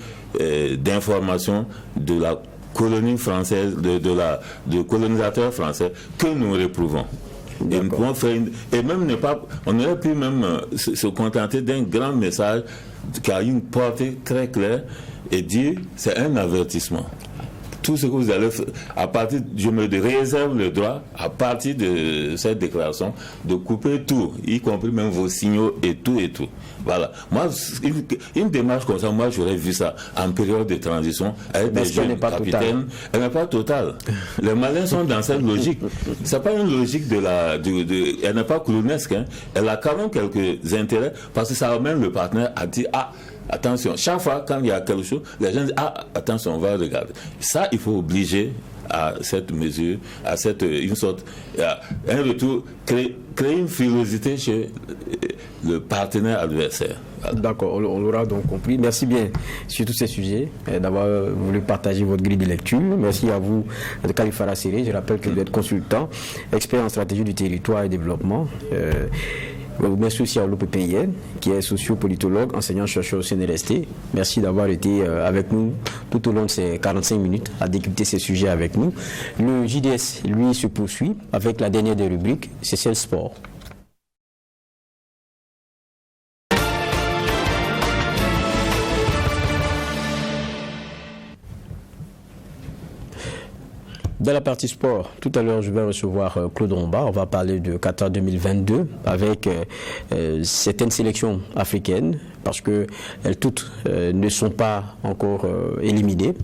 d'information de la colonie française, de colonisateurs français que nous réprouvons. Et, nous pouvons faire et même ne pas, on aurait pu même se contenter d'un grand message qui a une portée très claire et dire c'est un avertissement. Tout ce que vous allez faire, à partir, je me réserve le droit, à partir de cette déclaration, de couper tout, y compris même vos signaux et tout et tout. Voilà. Moi, une démarche comme ça, moi, j'aurais vu ça en période de transition avec des jeunes capitaines. Elle n'est pas totale. Les Maliens sont dans cette logique. C'est pas une logique elle n'est pas clownesque. Hein. Elle a quand même quelques intérêts parce que ça amène le partenaire à dire attention, chaque fois quand il y a quelque chose, les gens disent attention, on va regarder. Ça, il faut obliger à cette mesure, à une sorte, un retour, créer une frilosité chez le partenaire adversaire. Voilà. D'accord, on l'aura donc compris. Merci bien sur tous ces sujets, d'avoir voulu partager votre grille de lecture. Merci à vous, Kalifara Séré. Je rappelle que vous êtes consultant, expert en stratégie du territoire et développement. Merci aussi à l'OPPIN, qui est sociopolitologue, enseignant-chercheur au CNRST. Merci d'avoir été avec nous tout au long de ces 45 minutes à décrypter ces sujets avec nous. Le JDS, lui, se poursuit avec la dernière des rubriques, c'est celle sport. Dans la partie sport, tout à l'heure, je vais recevoir Claude Romba. On va parler de Qatar 2022 avec certaines sélections africaines parce qu'elles toutes ne sont pas encore éliminées.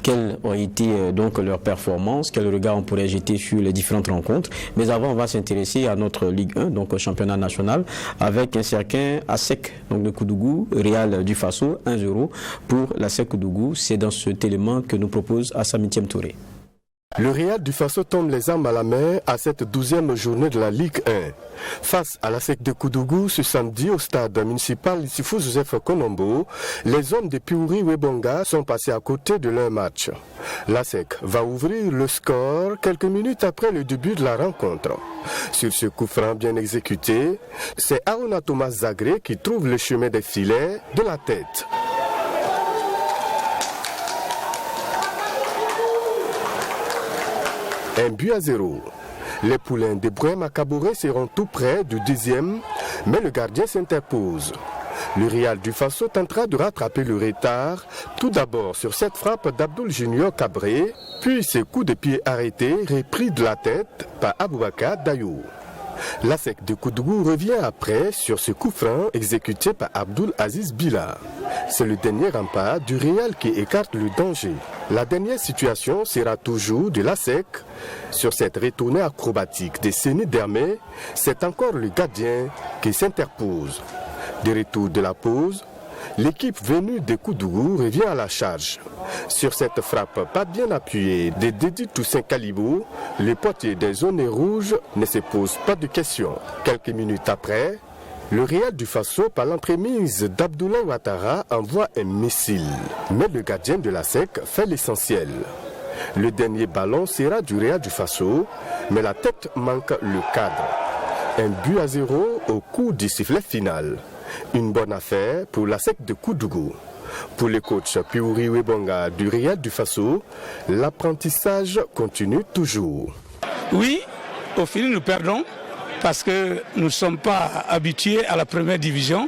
Quelles ont été donc leurs performances? Quel regard on pourrait jeter sur les différentes rencontres? Mais avant, on va s'intéresser à notre Ligue 1, donc au championnat national, avec un certain ASEC, donc de Koudougou, Real du Faso, 1-0 pour l'ASEC Koudougou. C'est dans cet élément que nous propose Assami Touré. Le Real du Faso tombe les armes à la main à cette 12e journée de la Ligue 1. Face à l'ASEC de Koudougou, ce samedi au stade municipal Sifou Joseph Konombo, les hommes de Piuri Webonga sont passés à côté de leur match. L'ASEC va ouvrir le score quelques minutes après le début de la rencontre. Sur ce coup franc bien exécuté, c'est Aruna Thomas Zagré qui trouve le chemin des filets de la tête. 1-0. Les poulains de Brahma Kabouré seront tout près du 10e, mais le gardien s'interpose. Le Real du Faso tentera de rattraper le retard, tout d'abord sur cette frappe d'Abdoul Junior Cabré, puis ses coups de pied arrêtés repris de la tête par Aboubakar Dayou. L'ASEC de Koudougou revient après sur ce coup franc exécuté par Abdoul Aziz Bila. C'est le dernier rempart du Real qui écarte le danger. La dernière situation sera toujours de l'ASEC. Sur cette retournée acrobatique de Séné Dermé, c'est encore le gardien qui s'interpose. De retour de la pause, l'équipe venue de Koudougou revient à la charge. Sur cette frappe pas bien appuyée de Dédi Toussaint Kalibou, le portier des zones rouges ne se pose pas de questions. Quelques minutes après, le Real du Faso, par l'entremise d'Abdoulaye Ouattara, envoie un missile. Mais le gardien de la SEC fait l'essentiel. Le dernier ballon sera du Real du Faso, mais la tête manque le cadre. 1-0 au coup du sifflet final. Une bonne affaire pour la SEC de Koudougou. Pour le coach Piuri Webonga du Real du Faso, l'apprentissage continue toujours. Oui, au final nous perdons parce que nous ne sommes pas habitués à la première division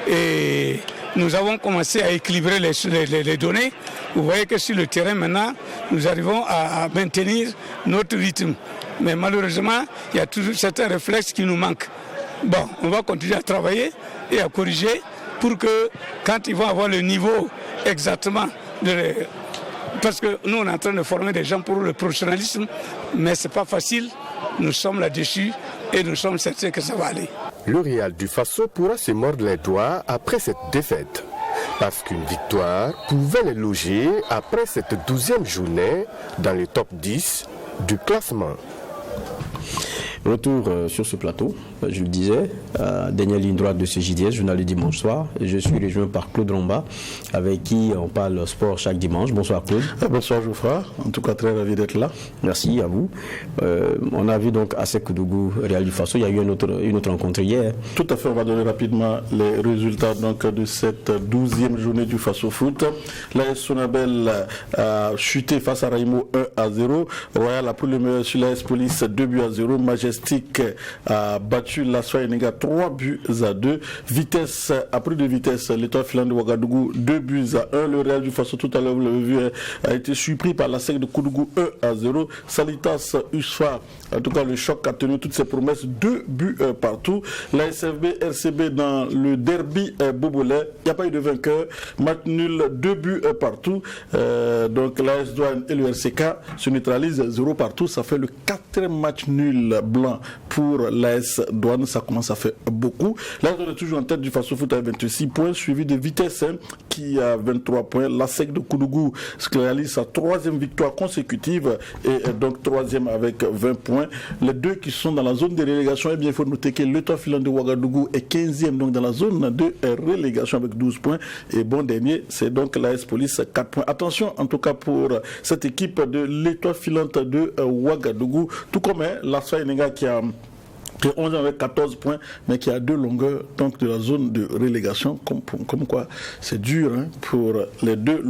et nous avons commencé à équilibrer les données. Vous voyez que sur le terrain maintenant, nous arrivons à maintenir notre rythme. Mais malheureusement, il y a toujours certains réflexes qui nous manquent. Bon, on va continuer à travailler et à corriger pour que quand ils vont avoir le niveau exactement parce que nous on est en train de former des gens pour le professionnalisme, mais c'est pas facile. Nous sommes là-dessus et nous sommes certains que ça va aller. Le Real du Faso pourra se mordre les doigts après cette défaite, parce qu'une victoire pouvait les loger après cette 12e journée dans le top 10 du classement. Retour sur ce plateau, je le disais, dernière ligne droite de ce JDS, journal du dimanche soir. Je suis rejoint par Claude Romba, avec qui on parle sport chaque dimanche. Bonsoir Claude. Bonsoir Geoffroy, en tout cas très ravi d'être là. Merci à vous. On a vu donc ASEC Koudougou, Real du Faso, il y a eu une autre rencontre hier. Tout à fait, on va donner rapidement les résultats donc, de cette 12e journée du Faso Foot. L'AS Sonabel a chuté face à Raimo 1-0. Royal a pris le meilleur sur l'AS Police 2-0. Majestic a battu l'Aswa Enega 3-2. Vitesse a pris de vitesse l'Étoile filante de Ouagadougou 2-1. Le Real du Faso, tout à l'heure vous l'avez vu, a été surpris par la SEC de Koudougou 1-0. Salitas USFA, en tout cas le choc a tenu toutes ses promesses, 2 buts partout. La SFB RCB dans le derby Bobolais, il n'y a pas eu de vainqueur, match nul, 2 buts partout. Donc l'AS Douane et le RCK se neutralisent 0 partout. Ça fait le 4e match nul blanc pour l'AS Douane, ça commence à faire beaucoup. L'AS Douane est toujours en tête du Faso Foot avec 26 points, suivi de Vitesse qui a 23 points. La SEC de Koudougou réalise sa 3e victoire consécutive et donc 3e avec 20 points. Les deux qui sont dans la zone de relégation, eh bien, il faut noter que l'Étoile filante de Ouagadougou est 15e donc dans la zone de relégation avec 12 points. Et bon dernier, c'est donc l'AS Police 4 points. Attention en tout cas pour cette équipe de l'Étoile filante de Ouagadougou, tout comme la Enega qui a 11 avec 14 points, mais qui a 2 longueurs donc de la zone de relégation, comme quoi c'est dur pour les deux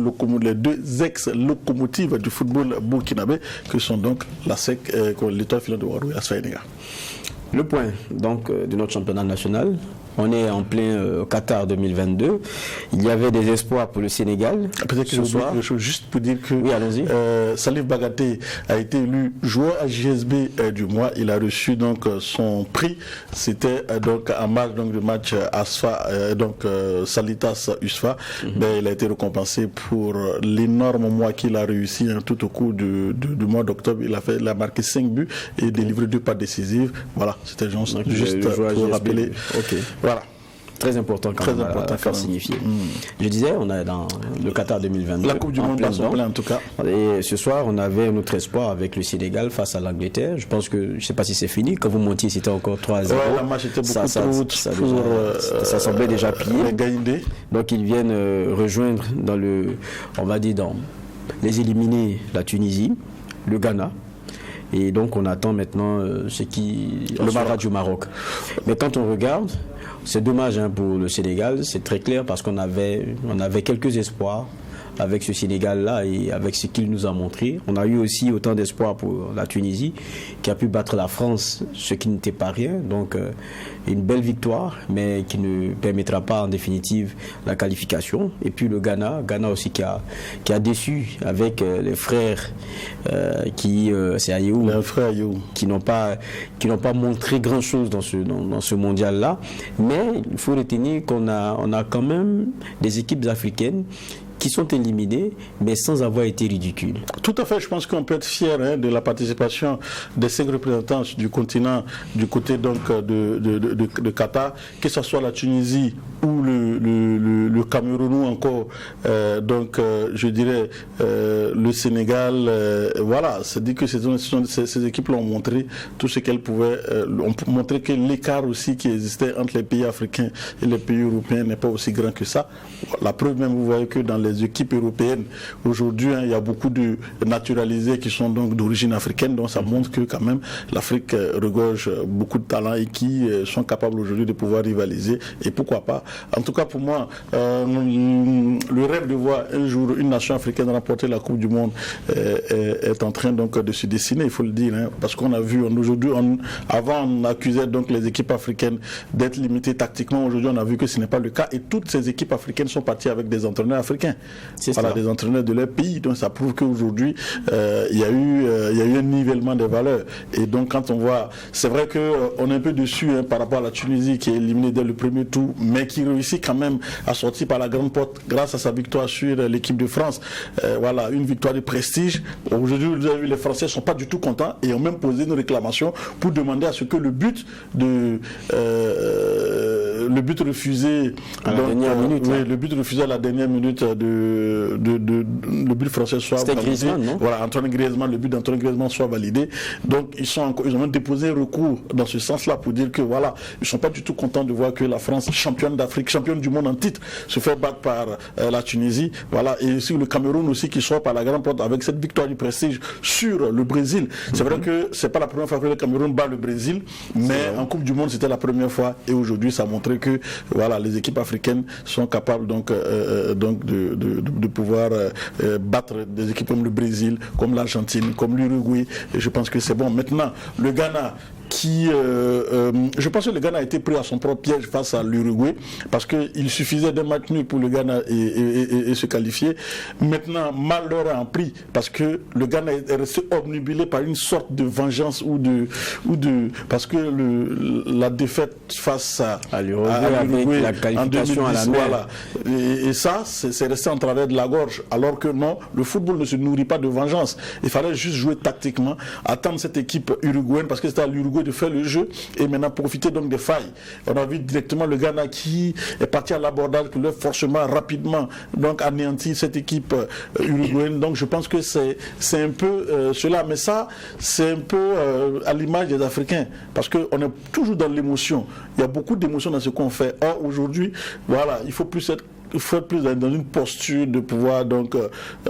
ex-locomotives du football burkinabé, que sont donc la SEC, l'Étoile filante de Ouagadougou et la Enega. Le point donc de notre championnat national. On est en plein Qatar 2022. Il y avait des espoirs pour le Sénégal. Peut-être que je veux juste pour dire que oui, allons-y. Salif Bagaté a été élu joueur à JSB du mois. Il a reçu donc son prix. C'était donc en marge donc du match ASFA, Salitas USFA. Mais il a été récompensé pour l'énorme mois qu'il a réussi tout au cours du mois d'octobre. Il a marqué 5 buts et délivré 2 passes décisives. Voilà, c'était juste pour rappeler. Okay. Voilà. Très important quand même à faire signifier. Je disais, on est dans le Qatar 2022. La Coupe du Monde passe en plein en tout cas. Et ce soir, on avait un autre espoir avec le Sénégal face à l'Angleterre. Je pense que, je ne sais pas si c'est fini. Quand vous montiez, c'était encore 3-0. Ouais, la match était beaucoup trop haute. Ça semblait déjà plié. Donc ils viennent rejoindre dans les éliminés, la Tunisie, le Ghana. Et donc on attend maintenant le Maroc du Maroc. Mais quand on regarde, c'est dommage pour le Sénégal, c'est très clair parce qu'on avait quelques espoirs avec ce Sénégal-là et avec ce qu'il nous a montré. On a eu aussi autant d'espoir pour la Tunisie qui a pu battre la France, ce qui n'était pas rien. Donc une belle victoire, mais qui ne permettra pas en définitive la qualification. Et puis le Ghana aussi qui a déçu avec les frères c'est Ayew, qui n'ont pas montré grand-chose dans ce mondial-là. Mais il faut retenir qu'on a quand même des équipes africaines qui sont éliminés, mais sans avoir été ridicules. Tout à fait, je pense qu'on peut être fier de la participation des 5 représentants du continent, du côté donc de Qatar, que ce soit la Tunisie ou le Cameroun ou encore, je dirais, le Sénégal. Voilà, c'est-à-dire que ces équipes l'ont montré tout ce qu'elles pouvaient, ont montré que l'écart aussi qui existait entre les pays africains et les pays européens n'est pas aussi grand que ça. La preuve même, vous voyez que dans les équipes européennes, aujourd'hui, il y a beaucoup de naturalisés qui sont donc d'origine africaine, donc ça montre que quand même l'Afrique regorge beaucoup de talents et qui sont capables aujourd'hui de pouvoir rivaliser, et pourquoi pas. En tout cas pour moi, le rêve de voir un jour une nation africaine remporter la Coupe du Monde est en train donc de se dessiner, il faut le dire, hein, parce qu'on a vu aujourd'hui, avant on accusait donc les équipes africaines d'être limitées tactiquement. Aujourd'hui on a vu que ce n'est pas le cas et toutes ces équipes africaines sont parties avec des entraîneurs africains, des entraîneurs de leur pays. Donc ça prouve qu'aujourd'hui il y a eu un nivellement des valeurs. Et donc quand on voit, c'est vrai qu'on est un peu dessus par rapport à la Tunisie qui est éliminée dès le premier tour, mais qui réussit quand même à sortir par la grande porte grâce à sa victoire sur l'équipe de France. Voilà, une victoire de prestige. Aujourd'hui, vous avez vu, les Français ne sont pas du tout contents et ont même posé une réclamation pour demander à ce que le but refusé à la dernière minute, le but refusé à la dernière minute le but français soit validé. Griezmann, non? Voilà, Antoine Griezmann, le but d'Antoine Griezmann soit validé. Donc ils ont même déposé un recours dans ce sens-là pour dire que voilà, ils ne sont pas du tout contents de voir que la France, championne d'Afrique, championne du monde en titre, se fait battre par la Tunisie. Voilà, et aussi le Cameroun aussi qui sort par la grande porte avec cette victoire du prestige sur le Brésil. C'est vrai que c'est pas la première fois que le Cameroun bat le Brésil, mais en Coupe du Monde c'était la première fois et aujourd'hui ça a montré que voilà, les équipes africaines sont capables donc de pouvoir battre des équipes comme le Brésil, comme l'Argentine, comme l'Uruguay. Et je pense que c'est bon. Maintenant, le Ghana je pense que le Ghana a été pris à son propre piège face à l'Uruguay parce qu'il suffisait d'un match nul pour le Ghana et se qualifier. Maintenant, mal leur a en pris parce que le Ghana est resté obnubilé par une sorte de vengeance parce que la défaite face à l'Uruguay la qualification en 2010, à la mer. Voilà. Et ça, c'est resté en travers de la gorge. Alors que non, le football ne se nourrit pas de vengeance. Il fallait juste jouer tactiquement, attendre cette équipe uruguayenne parce que c'était à l'Uruguay de faire le jeu et maintenant profiter donc des failles. On a vu directement le Ghana qui est parti à l'abordage pour leur forcément rapidement donc anéantir cette équipe uruguayenne. Donc je pense que c'est un peu cela, mais ça c'est un peu à l'image des Africains parce qu'on est toujours dans l'émotion. Il y a beaucoup d'émotions dans ce qu'on fait. Or aujourd'hui, voilà, il faut plus être dans une posture de pouvoir donc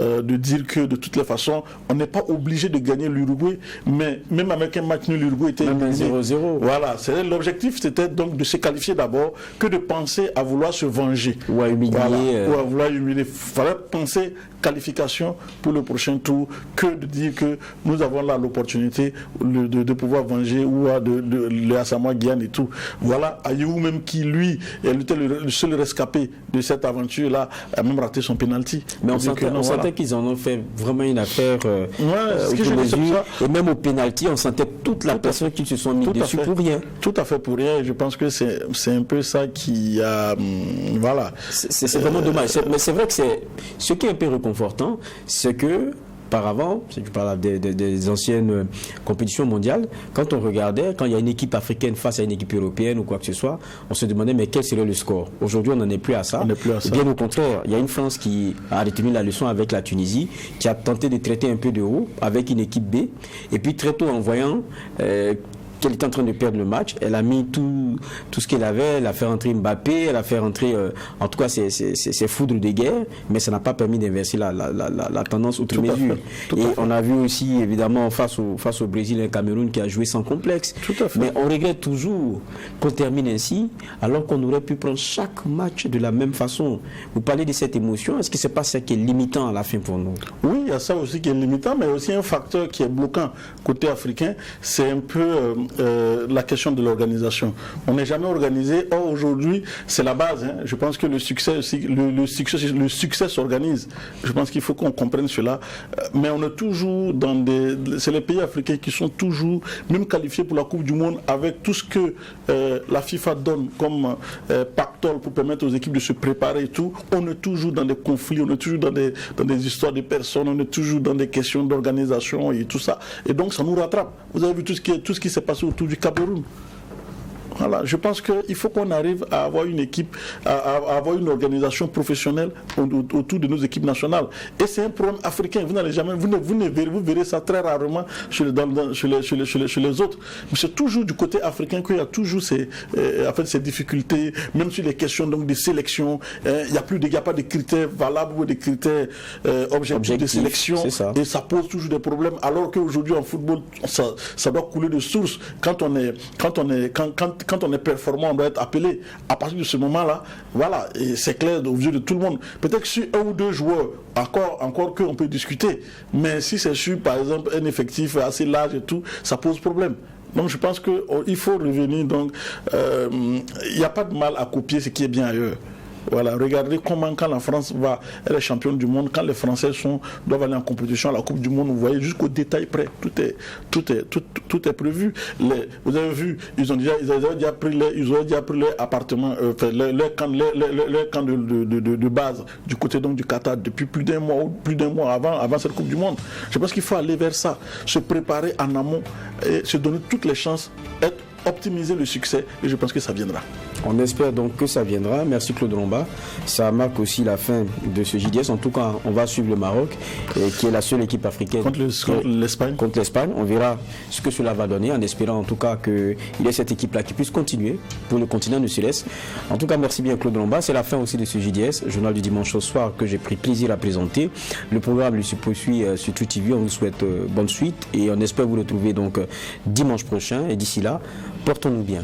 de dire que de toutes les façons on n'est pas obligé de gagner l'Uruguay, mais même avec un match nul l'Uruguay était éliminé. 0-0. Voilà, l'objectif c'était donc de se qualifier d'abord que de penser à vouloir se venger ou à humilier. Voilà, ou à vouloir humilier. Il fallait penser qualification pour le prochain tour que de dire que nous avons là l'opportunité de pouvoir venger ou le Asamoah Gyan et tout. Voilà, Ayou même qui lui était le seul rescapé de cette aventure-là a même raté son penalty. Mais on sentait qu'ils en ont fait vraiment une affaire et même au penalty on sentait toute la personne qui se sont mis dessus pour rien. Tout à fait pour rien et je pense que c'est un peu ça qui a voilà. C'est vraiment dommage. Mais c'est vrai que ce qui est un peu réconfortant, c'est que auparavant, si tu parles des anciennes compétitions mondiales, quand on regardait, quand il y a une équipe africaine face à une équipe européenne ou quoi que ce soit, on se demandait mais quel serait le score. Aujourd'hui, on n'en est plus à ça. Bien au contraire, il y a une France qui a retenu la leçon avec la Tunisie, qui a tenté de traiter un peu de haut avec une équipe B, et puis très tôt en voyant qu'elle était en train de perdre le match, elle a mis tout ce qu'elle avait, elle a fait rentrer Mbappé, elle a fait rentrer en tout cas ses foudres de guerre, mais ça n'a pas permis d'inverser la tendance outre mesure. Et on a vu aussi évidemment face au Brésil et au Cameroun qui a joué sans complexe. Mais on regrette toujours qu'on termine ainsi alors qu'on aurait pu prendre chaque match de la même façon. Vous parlez de cette émotion, est-ce que c'est pas ça qui est limitant à la fin pour nous? Oui, il y a ça aussi qui est limitant, mais aussi un facteur qui est bloquant côté africain, c'est un peu la question de l'organisation. On n'est jamais organisé. Or aujourd'hui, c'est la base. Hein. Je pense que le succès aussi, le succès s'organise. Je pense qu'il faut qu'on comprenne cela. Mais on est toujours dans c'est les pays africains qui sont toujours même qualifiés pour la Coupe du Monde avec tout ce que la FIFA donne comme pactole pour permettre aux équipes de se préparer et tout. On est toujours dans des conflits, on est toujours dans des histoires de personnes, on est toujours dans des questions d'organisation et tout ça. Et donc ça nous rattrape. Vous avez vu tout ce qui s'est passé autour du Cameroun. Voilà, je pense qu'il faut qu'on arrive à avoir une équipe, à avoir une organisation professionnelle autour de nos équipes nationales. Et c'est un problème africain. Vous n'allez jamais, vous verrez ça très rarement chez les autres. Mais c'est toujours du côté africain qu'il y a toujours ces difficultés, même sur les questions donc de sélection. Il n'y a pas de critères valables ou des critères objectifs de sélection. Et ça pose toujours des problèmes. Alors qu'aujourd'hui en football, ça doit couler de source. Quand quand on est performant, on doit être appelé. À partir de ce moment-là, voilà, et c'est clair aux yeux de tout le monde. Peut-être que sur un ou deux joueurs, encore qu'on peut discuter. Mais si c'est sur, par exemple, un effectif assez large et tout, ça pose problème. Donc je pense qu'il faut revenir. Donc il n'y a pas de mal à copier ce qui est bien ailleurs. Voilà, regardez comment quand la France elle est championne du monde, quand les Français doivent aller en compétition à la Coupe du Monde, vous voyez jusqu'au détail près, tout est prévu. Vous avez vu, ils ont déjà pris les appartements, leur camp de base du côté donc du Qatar depuis plus d'un mois avant cette Coupe du Monde. Je pense qu'il faut aller vers ça, se préparer en amont et se donner toutes les chances, optimiser le succès, et je pense que ça viendra. On espère donc que ça viendra. Merci Claude Lomba. Ça marque aussi la fin de ce JDS. En tout cas, on va suivre le Maroc, qui est la seule équipe africaine contre l'Espagne. Contre l'Espagne. On verra ce que cela va donner, en espérant en tout cas qu'il y ait cette équipe-là qui puisse continuer pour le continent de Sud-Est. En tout cas, merci bien Claude Lomba. C'est la fin aussi de ce JDS, journal du dimanche au soir, que j'ai pris plaisir à présenter. Le programme lui se poursuit sur True TV. On vous souhaite bonne suite et on espère vous retrouver donc dimanche prochain. Et d'ici là, portons-nous bien.